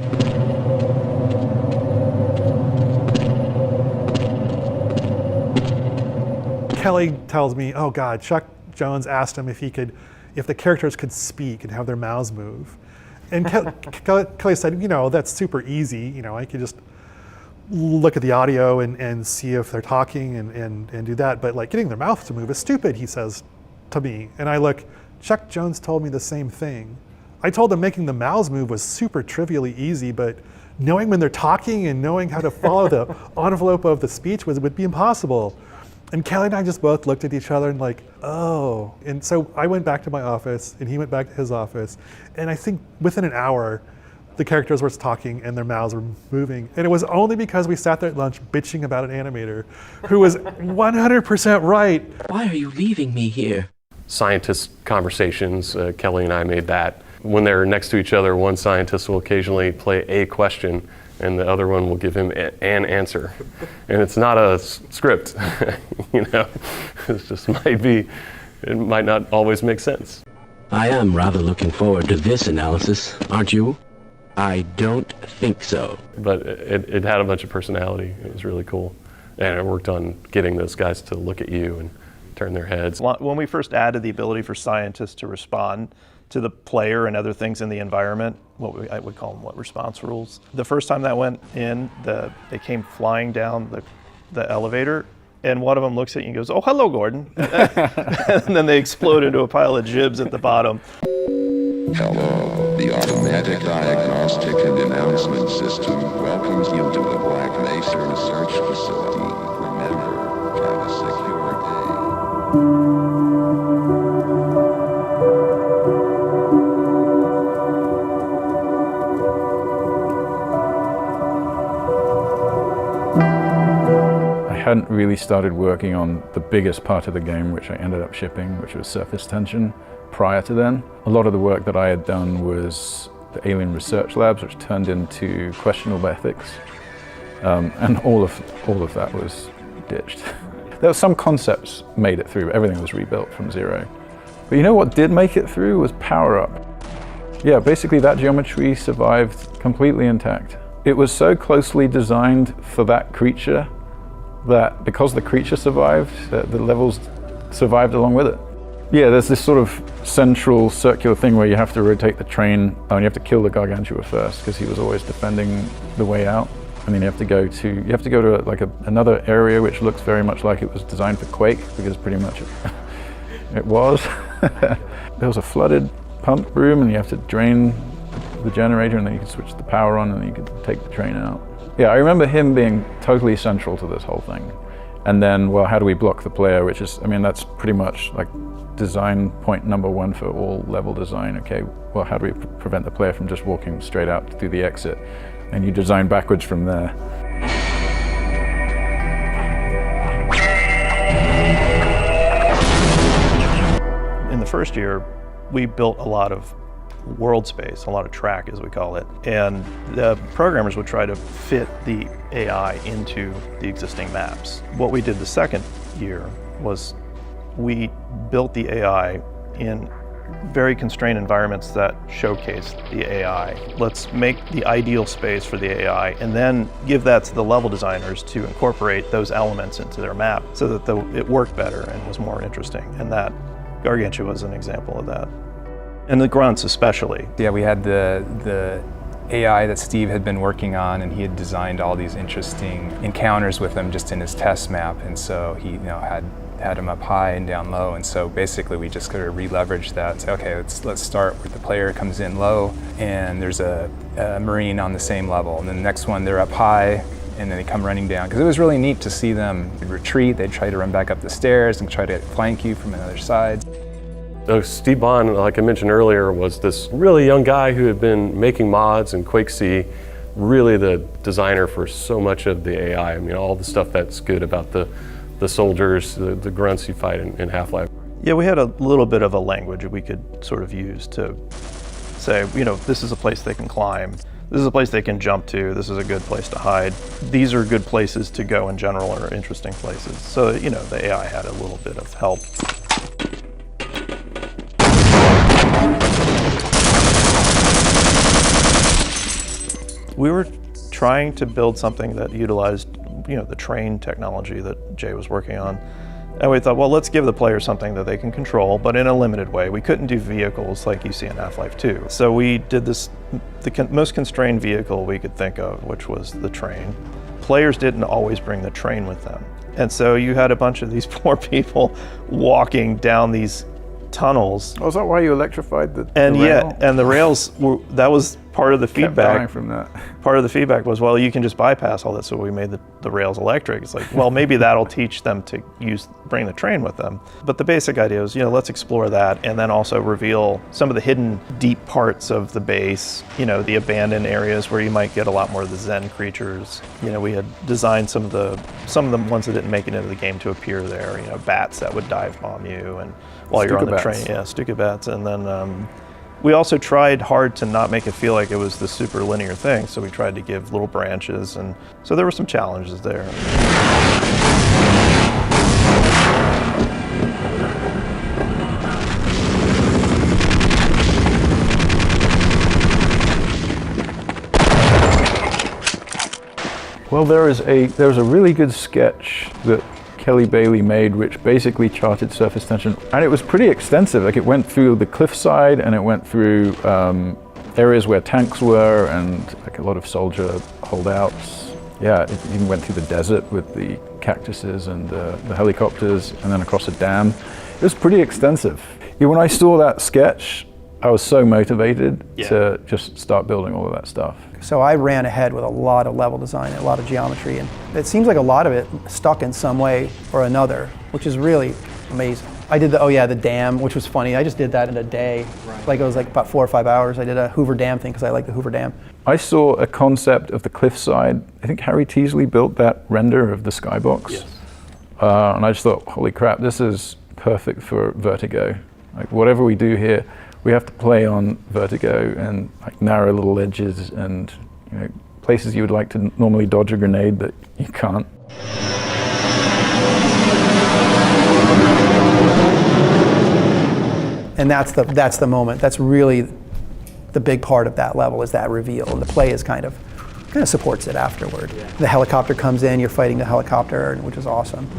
Kelly tells me, oh God, Chuck Jones asked him if the characters could speak and have their mouths move. And Kelly said, you know, that's super easy. You know, I could just look at the audio and see if they're talking and do that. But like getting their mouth to move is stupid, he says to me. And I look, Chuck Jones told me the same thing. I told him making the mouths move was super trivially easy, but knowing when they're talking and knowing how to follow the envelope of the speech would be impossible. And Kelly and I just both looked at each other and like, oh. And so I went back to my office and he went back to his office. And I think within an hour, the characters were talking and their mouths were moving. And it was only because we sat there at lunch bitching about an animator who was 100% right. Why are you leaving me here? Scientist conversations, Kelly and I made that. When they're next to each other, one scientist will occasionally play a question and the other one will give him an answer. And it's not a script, you know, it might not always make sense. I am rather looking forward to this analysis, aren't you? I don't think so. But it had a bunch of personality. It was really cool. And I worked on getting those guys to look at you and turn their heads. When we first added the ability for scientists to respond to the player and other things in the environment, I would call them response rules. The first time that went in, they came flying down the elevator, and one of them looks at you and goes, "Oh, hello, Gordon." And then they explode into a pile of jibs at the bottom. Hello, the automatic diagnostic and announcement system welcomes you to the Black Mesa Research Facility. Remember, have a secure day. I hadn't really started working on the biggest part of the game, which I ended up shipping, which was surface tension, prior to then. A lot of the work that I had done was the alien research labs, which turned into questionable ethics, and all of that was ditched. There were some concepts made it through, but everything was rebuilt from zero. But you know what did make it through was power up. Yeah, basically that geometry survived completely intact. It was so closely designed for that creature that because the creature survived, the levels survived along with it. Yeah, there's this sort of central circular thing where you have to rotate the train, and you have to kill the Gargantua first because he was always defending the way out. And then you have to go to like another area which looks very much like it was designed for Quake, because pretty much it was. There was a flooded pump room, and you have to drain the generator, and then you can switch the power on, and then you can take the train out. Yeah, I remember him being totally central to this whole thing. And then, well, how do we block the player? Which is, I mean, that's pretty much like design point number one for all level design. Okay, well, how do we prevent the player from just walking straight out through the exit? And you design backwards from there. In the first year, we built a lot of world space, a lot of track as we call it, and the programmers would try to fit the AI into the existing maps. What we did the second year was we built the AI in very constrained environments that showcase the AI. Let's make the ideal space for the AI and then give that to the level designers to incorporate those elements into their map so that it worked better and was more interesting. And that Gargantua was an example of that. And the grunts especially. Yeah, we had the AI that Steve had been working on, and he had designed all these interesting encounters with them just in his test map, and so he had them up high and down low, and so basically we just sort of re-leveraged that and say, okay, let's start where the player comes in low and there's a Marine on the same level, and then the next one they're up high and then they come running down, because it was really neat to see them retreat. They'd try to run back up the stairs and try to flank you from another side. Steve Bond, like I mentioned earlier, was this really young guy who had been making mods in Quake C, really the designer for so much of the AI. I mean, all the stuff that's good about the soldiers, the grunts you fight in Half-Life. Yeah, we had a little bit of a language we could sort of use to say, this is a place they can climb, this is a place they can jump to, this is a good place to hide. These are good places to go in general, or interesting places. So, the AI had a little bit of help. We were trying to build something that utilized, the train technology that Jay was working on. And we thought, well, let's give the player something that they can control, but in a limited way. We couldn't do vehicles like you see in Half-Life 2. So we did the most constrained vehicle we could think of, which was the train. Players didn't always bring the train with them. And so you had a bunch of these poor people walking down these tunnels. Oh, is that why you electrified the rail? Yeah, and the rails that was part of the feedback. From that. Part of the feedback was, well, you can just bypass all that, so we made the rails electric. It's like, well, maybe that'll teach them to bring the train with them. But the basic idea is, let's explore that, and then also reveal some of the hidden deep parts of the base, the abandoned areas where you might get a lot more of the Zen creatures. We had designed some of the ones that didn't make it into the game to appear there, bats that would dive bomb you, and while you're on the train, Stuka bats. And then we also tried hard to not make it feel like it was this super linear thing, so we tried to give little branches, and so there were some challenges there. Well, there's a really good sketch that Kelly Bailey made, which basically charted surface tension, and it was pretty extensive. Like, it went through the cliffside, and it went through areas where tanks were, and like a lot of soldier holdouts. Yeah, it even went through the desert with the cactuses and the helicopters, and then across a dam. It was pretty extensive. Yeah, when I saw that sketch, I was so motivated to just start building all of that stuff. So I ran ahead with a lot of level design, a lot of geometry, and it seems like a lot of it stuck in some way or another, which is really amazing. I did the dam, which was funny. I just did that in a day. Right. Like, it was like about 4 or 5 hours. I did a Hoover Dam thing because I like the Hoover Dam. I saw a concept of the cliffside. I think Harry Teasley built that render of the skybox. Yes. And I just thought, holy crap, this is perfect for Vertigo. Like, whatever we do here, we have to play on Vertigo and like narrow little ledges and places you would like to normally dodge a grenade that you can't. And that's the moment. That's really the big part of that level, is that reveal, and the play is kind of supports it afterward. Yeah. The helicopter comes in, you're fighting the helicopter, which is awesome.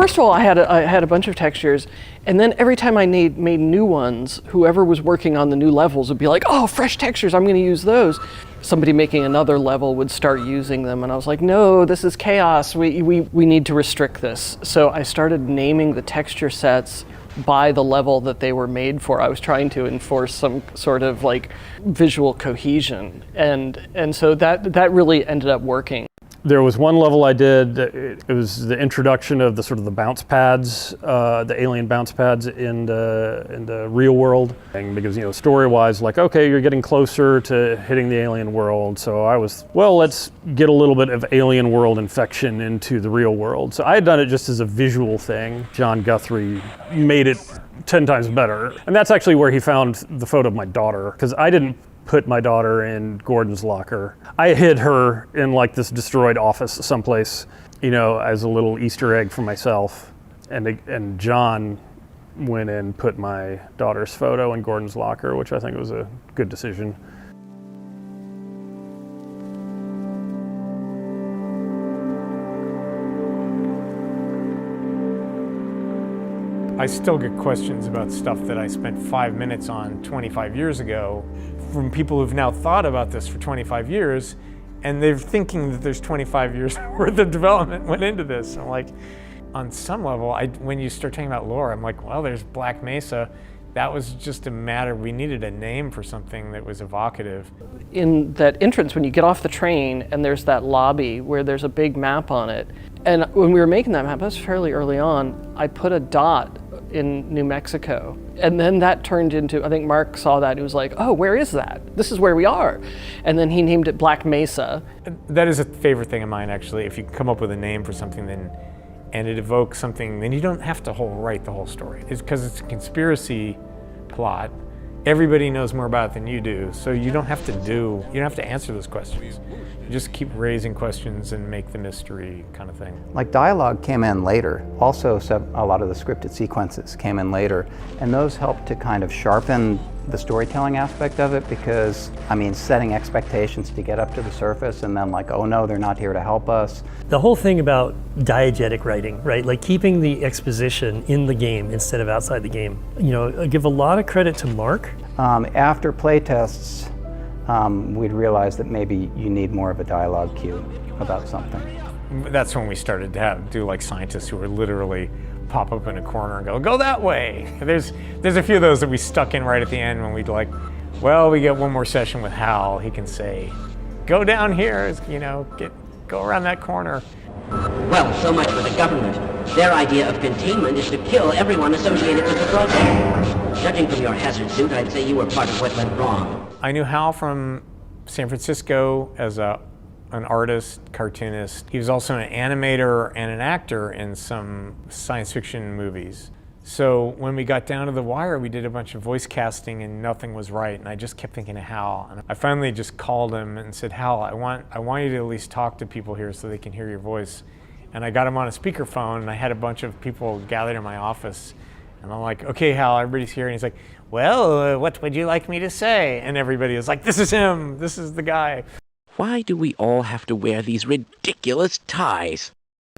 first of all, I had a bunch of textures, and then every time I made new ones, whoever was working on the new levels would be like, "Oh, fresh textures! I'm going to use those." Somebody making another level would start using them, and I was like, "No, this is chaos. We need to restrict this." So I started naming the texture sets by the level that they were made for. I was trying to enforce some sort of like visual cohesion, and so that really ended up working. There was one level I did, it was the introduction of the sort of the bounce pads, the alien bounce pads in the real world. Because, story-wise, like, okay, you're getting closer to hitting the alien world. So I was, well, let's get a little bit of alien world infection into the real world. So I had done it just as a visual thing. John Guthrie made it 10 times better. And that's actually where he found the photo of my daughter, because I didn't put my daughter in Gordon's locker. I hid her in like this destroyed office someplace, as a little Easter egg for myself. And John went and put my daughter's photo in Gordon's locker, which I think was a good decision. I still get questions about stuff that I spent 5 minutes on 25 years ago from people who've now thought about this for 25 years, and they're thinking that there's 25 years worth of development went into this. I'm like, on some level, when you start talking about lore, I'm like, well, there's Black Mesa. That was just a matter, we needed a name for something that was evocative. In that entrance, when you get off the train and there's that lobby where there's a big map on it, and when we were making that map, that was fairly early on, I put a dot in New Mexico. And then that turned into, I think Mark saw that, he was like, oh, where is that? This is where we are. And then he named it Black Mesa. That is a favorite thing of mine, actually. If you come up with a name for something and it evokes something, then you don't have to write the whole story. It's because it's a conspiracy plot. Everybody knows more about it than you do, so you don't have to answer those questions. You just keep raising questions and make the mystery kind of thing. Like dialogue came in later. Also, a lot of the scripted sequences came in later, and those helped to kind of sharpen the storytelling aspect of it, because, setting expectations to get up to the surface and then like, oh no, they're not here to help us. The whole thing about diegetic writing, right? Like keeping the exposition in the game instead of outside the game. I give a lot of credit to Mark. After playtests, we'd realized that maybe you need more of a dialogue cue about something. That's when we started to do like scientists who were literally pop up in a corner and go that way. There's a few of those that we stuck in right at the end when we'd like, well, we get one more session with Hal. He can say, go down here, go around that corner. Well, so much for the government. Their idea of containment is to kill everyone associated with the program. Judging from your hazard suit, I'd say you were part of what went wrong. I knew Hal from San Francisco as an artist, cartoonist. He was also an animator and an actor in some science fiction movies. So when we got down to the wire, we did a bunch of voice casting and nothing was right. And I just kept thinking of Hal. And I finally just called him and said, Hal, I want you to at least talk to people here so they can hear your voice. And I got him on a speakerphone, and I had a bunch of people gathered in my office. And I'm like, okay, Hal, everybody's here. And he's like, well, what would you like me to say? And everybody is like, this is him. This is the guy. Why do we all have to wear these ridiculous ties?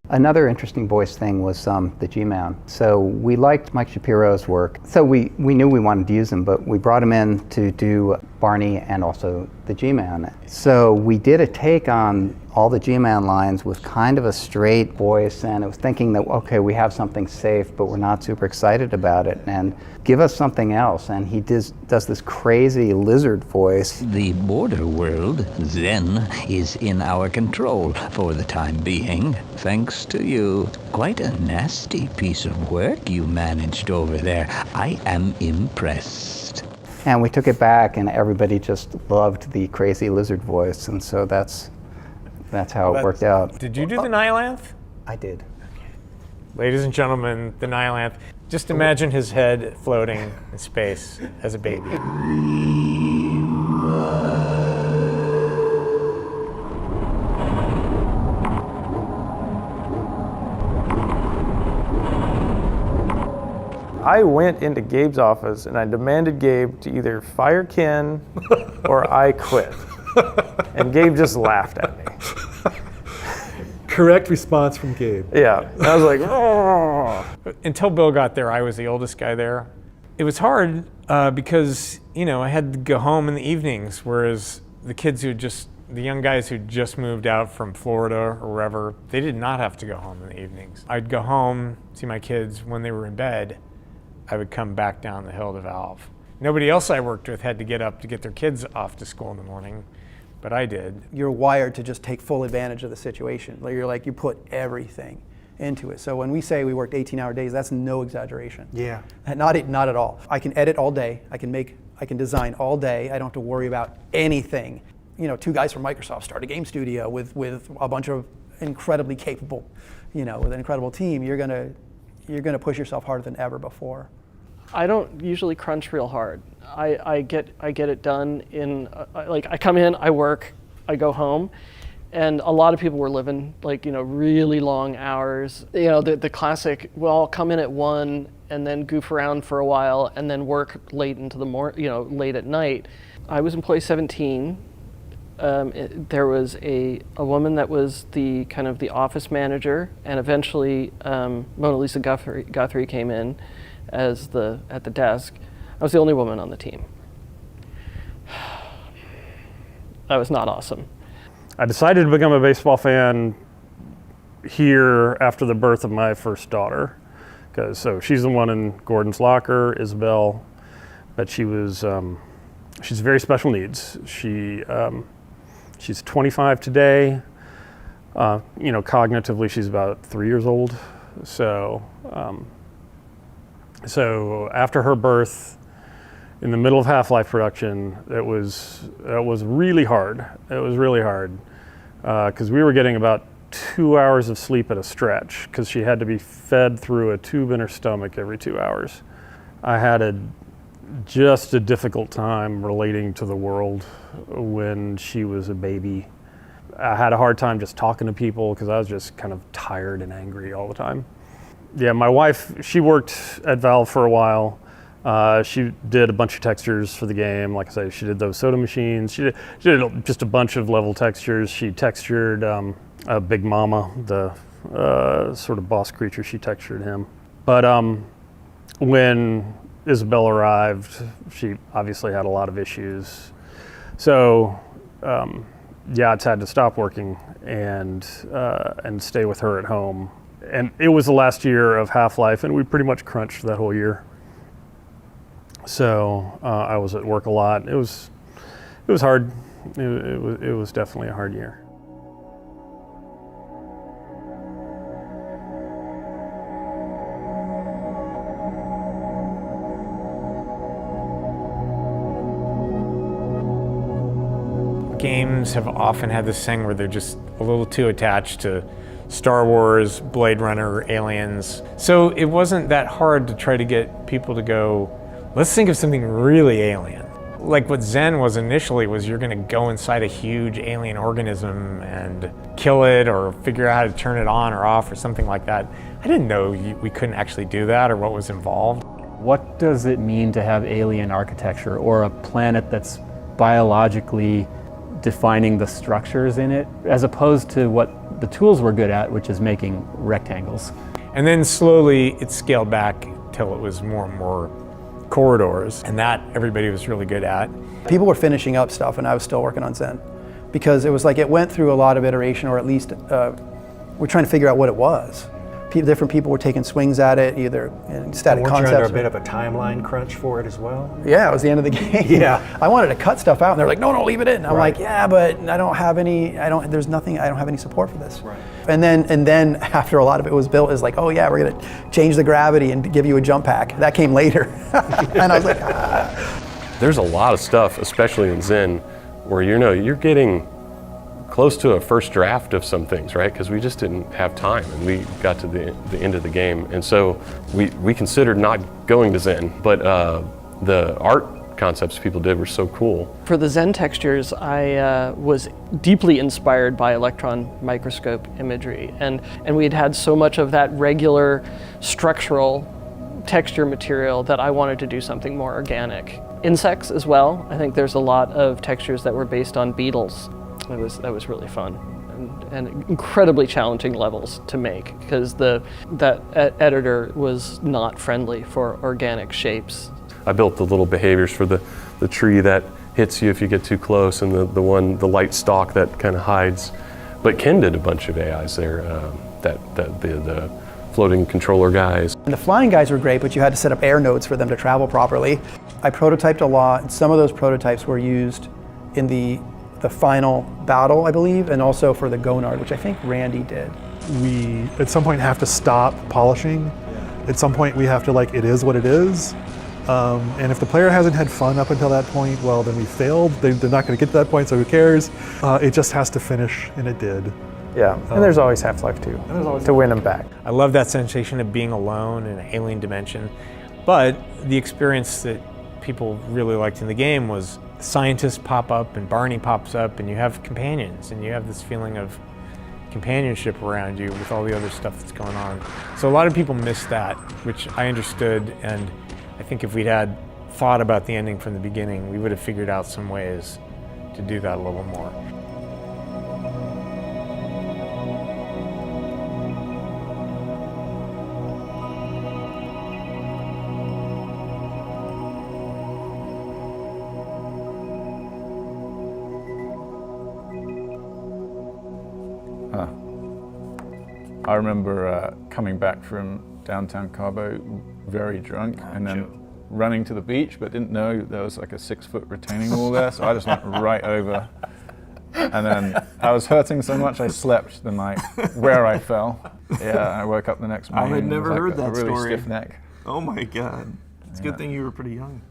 Another interesting voice thing was the G-Man. So we liked Mike Shapiro's work. So we knew we wanted to use him, but we brought him in to do Barney and also the G-Man. So we did a take on all the G-Man lines with kind of a straight voice, and it was thinking that, okay, we have something safe, but we're not super excited about it, and give us something else. And he does this crazy lizard voice. The border world, then, is in our control for the time being, thanks to you. Quite a nasty piece of work you managed over there. I am impressed. And we took it back, and everybody just loved the crazy lizard voice, and so that's how it worked out. Did you do the Nihilanth? I did. Okay. Ladies and gentlemen, the Nihilanth. Just imagine his head floating in space as a baby. I went into Gabe's office and I demanded Gabe to either fire Ken or I quit. And Gabe just laughed at me. correct response from Gabe. Yeah, I was like, oh. Until Bill got there, I was the oldest guy there. It was hard because, you know, I had to go home in the evenings, whereas the young guys who just moved out from Florida or wherever, they did not have to go home in the evenings. I'd go home, see my kids when they were in bed. I would come back down the hill to Valve. Nobody else I worked with had to get up to get their kids off to school in the morning, but I did. You're wired to just take full advantage of the situation. You put everything into it. So when we say we worked 18-hour days, that's no exaggeration. Yeah. Not at all. I can edit all day. I can design all day. I don't have to worry about anything. You know, 2 guys from Microsoft start a game studio with a bunch of incredibly capable, with an incredible team. You're gonna push yourself harder than ever before. I don't usually crunch real hard. I get it done in I come in, I work, I go home, and a lot of people were living really long hours. The classic. Well, I'll come in at 1 and then goof around for a while and then work late into the late at night. I was employee 17. There was a woman that was the kind of the office manager, and eventually Mona Lisa Guthrie came in at the desk. I was the only woman on the team. That was not awesome. I decided to become a baseball fan here after the birth of my first daughter, so she's the one in Gordon's locker, Isabel, but she's very special needs. She's 25 today. Cognitively, she's about 3 years old. So after her birth, in the middle of Half-Life production, it was really hard. It was really hard because we were getting about 2 hours of sleep at a stretch because she had to be fed through a tube in her stomach every 2 hours. I had just a difficult time relating to the world when she was a baby. I had a hard time just talking to people because I was just kind of tired and angry all the time. Yeah, my wife, she worked at Valve for a while. She did a bunch of textures for the game. Like I said, she did those soda machines. She did just a bunch of level textures. She textured Big Mama, the sort of boss creature. She textured him. But when Isabel arrived, she obviously had a lot of issues. So I had to stop working and stay with her at home. And it was the last year of Half-Life, and we pretty much crunched that whole year. So I was at work a lot. It was hard. It was definitely a hard year. Games have often had this thing where they're just a little too attached to Star Wars, Blade Runner, Aliens. So it wasn't that hard to try to get people to go, let's think of something really alien. Like what Zen was initially was you're gonna go inside a huge alien organism and kill it or figure out how to turn it on or off or something like that. I didn't know we couldn't actually do that or what was involved. What does it mean to have alien architecture or a planet that's biologically defining the structures in it, as opposed to what the tools were good at, which is making rectangles? And then slowly it scaled back till it was more and more corridors, and that everybody was really good at. People were finishing up stuff and I was still working on Zen because it was like it went through a lot of iteration, or at least we're trying to figure out what it was. Different people were taking swings at it, either in static Weren't concepts. you under a bit of a timeline crunch for it as well? Yeah, it was the end of the game. Yeah. I wanted to cut stuff out and they're like, no, leave it in. I'm Right. like, yeah, but I don't have any support for this. Right. And then after a lot of it was built, is like, oh yeah, we're gonna change the gravity and give you a jump pack. That came later. And I was like, There's a lot of stuff, especially in Zen, where you're getting close to a first draft of some things, right? Because we just didn't have time, and we got to the end of the game, and so we considered not going to Zen, but the art concepts people did were so cool. For the Zen textures, I was deeply inspired by electron microscope imagery, and we had so much of that regular structural texture material that I wanted to do something more organic. Insects as well. I think there's a lot of textures that were based on beetles. That was really fun and incredibly challenging levels to make because that editor was not friendly for organic shapes. I built the little behaviors for the tree that hits you if you get too close, and the light stalk that kind of hides. But Ken did a bunch of AIs there, the floating controller guys. And the flying guys were great, but you had to set up air nodes for them to travel properly. I prototyped a lot, and some of those prototypes were used in the final battle, I believe, and also for the Gonard, which I think Randy did. We, at some point, have to stop polishing. At some point, we have to, like, it is what it is. And if the player hasn't had fun up until that point, well, then we failed. They're not going to get to that point, so who cares? It just has to finish, and it did. Yeah, and there's always Half-Life 2 to win them back. I love that sensation of being alone in an alien dimension, but the experience that people really liked in the game was scientists pop up and Barney pops up and you have companions and you have this feeling of companionship around you with all the other stuff that's going on. So a lot of people miss that, which I understood, and I think if we'd had thought about the ending from the beginning, we would have figured out some ways to do that a little more. I remember coming back from downtown Cabo very drunk and then running to the beach, but didn't know there was like a 6-foot retaining wall there, so I just went right over. And then I was hurting so much I slept the night where I fell. Yeah, I woke up the next morning. I had never heard that story. A really story. stiff neck. Oh my God. It's a good thing you were pretty young.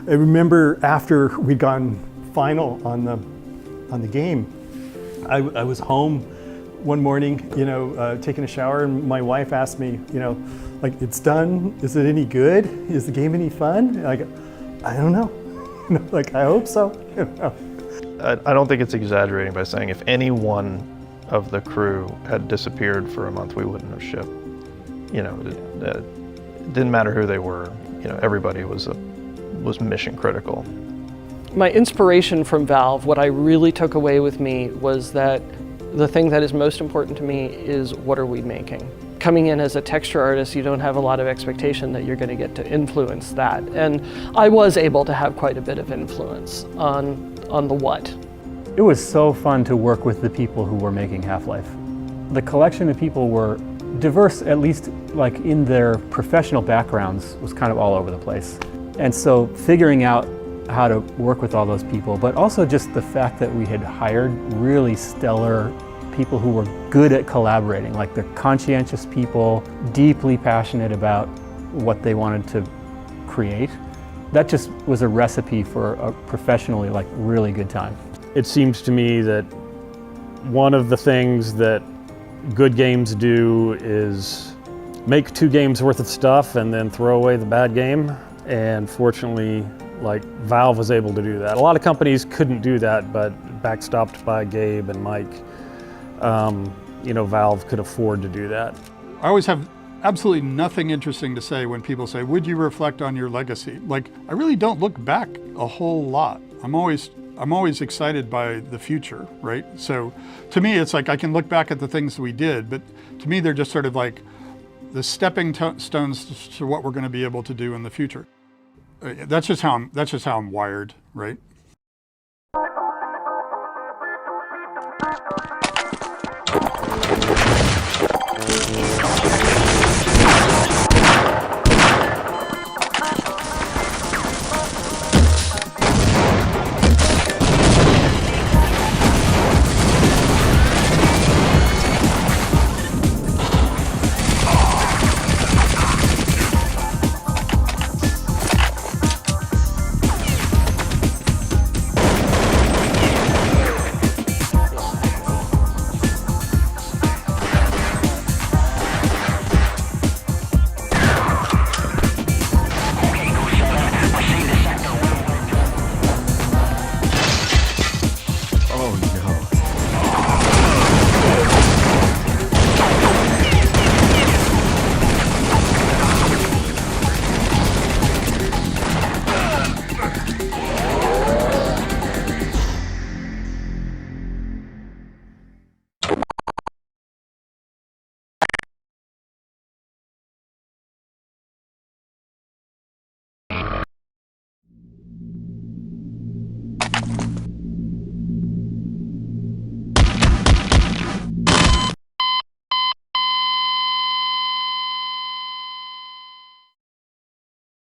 I remember after we'd gone final on the game, I was home one morning, taking a shower, and my wife asked me, like, it's done. Is it any good? Is the game any fun? And I go, I don't know. Like, I hope so. I don't think it's exaggerating by saying if any one of the crew had disappeared for a month, we wouldn't have shipped. It didn't matter who they were. Everybody was mission critical. My inspiration from Valve, what I really took away with me was that the thing that is most important to me is what are we making? Coming in as a texture artist, you don't have a lot of expectation that you're going to get to influence that. And I was able to have quite a bit of influence on the what. It was so fun to work with the people who were making Half-Life. The collection of people were diverse, at least like in their professional backgrounds, was kind of all over the place. And so figuring out how to work with all those people, but also just the fact that we had hired really stellar people who were good at collaborating, like they're conscientious people, deeply passionate about what they wanted to create. That just was a recipe for a professionally, like, really good time. It seems to me that one of the things that good games do is make 2 games worth of stuff and then throw away the bad game. And fortunately, like, Valve was able to do that. A lot of companies couldn't do that, but backstopped by Gabe and Mike, Valve could afford to do that. I always have absolutely nothing interesting to say when people say, would you reflect on your legacy? Like, I really don't look back a whole lot. I'm always excited by the future, right? So to me, it's like I can look back at the things we did, but to me, they're just sort of like the stepping stones to what we're going to be able to do in the future. That's just how I'm wired, right?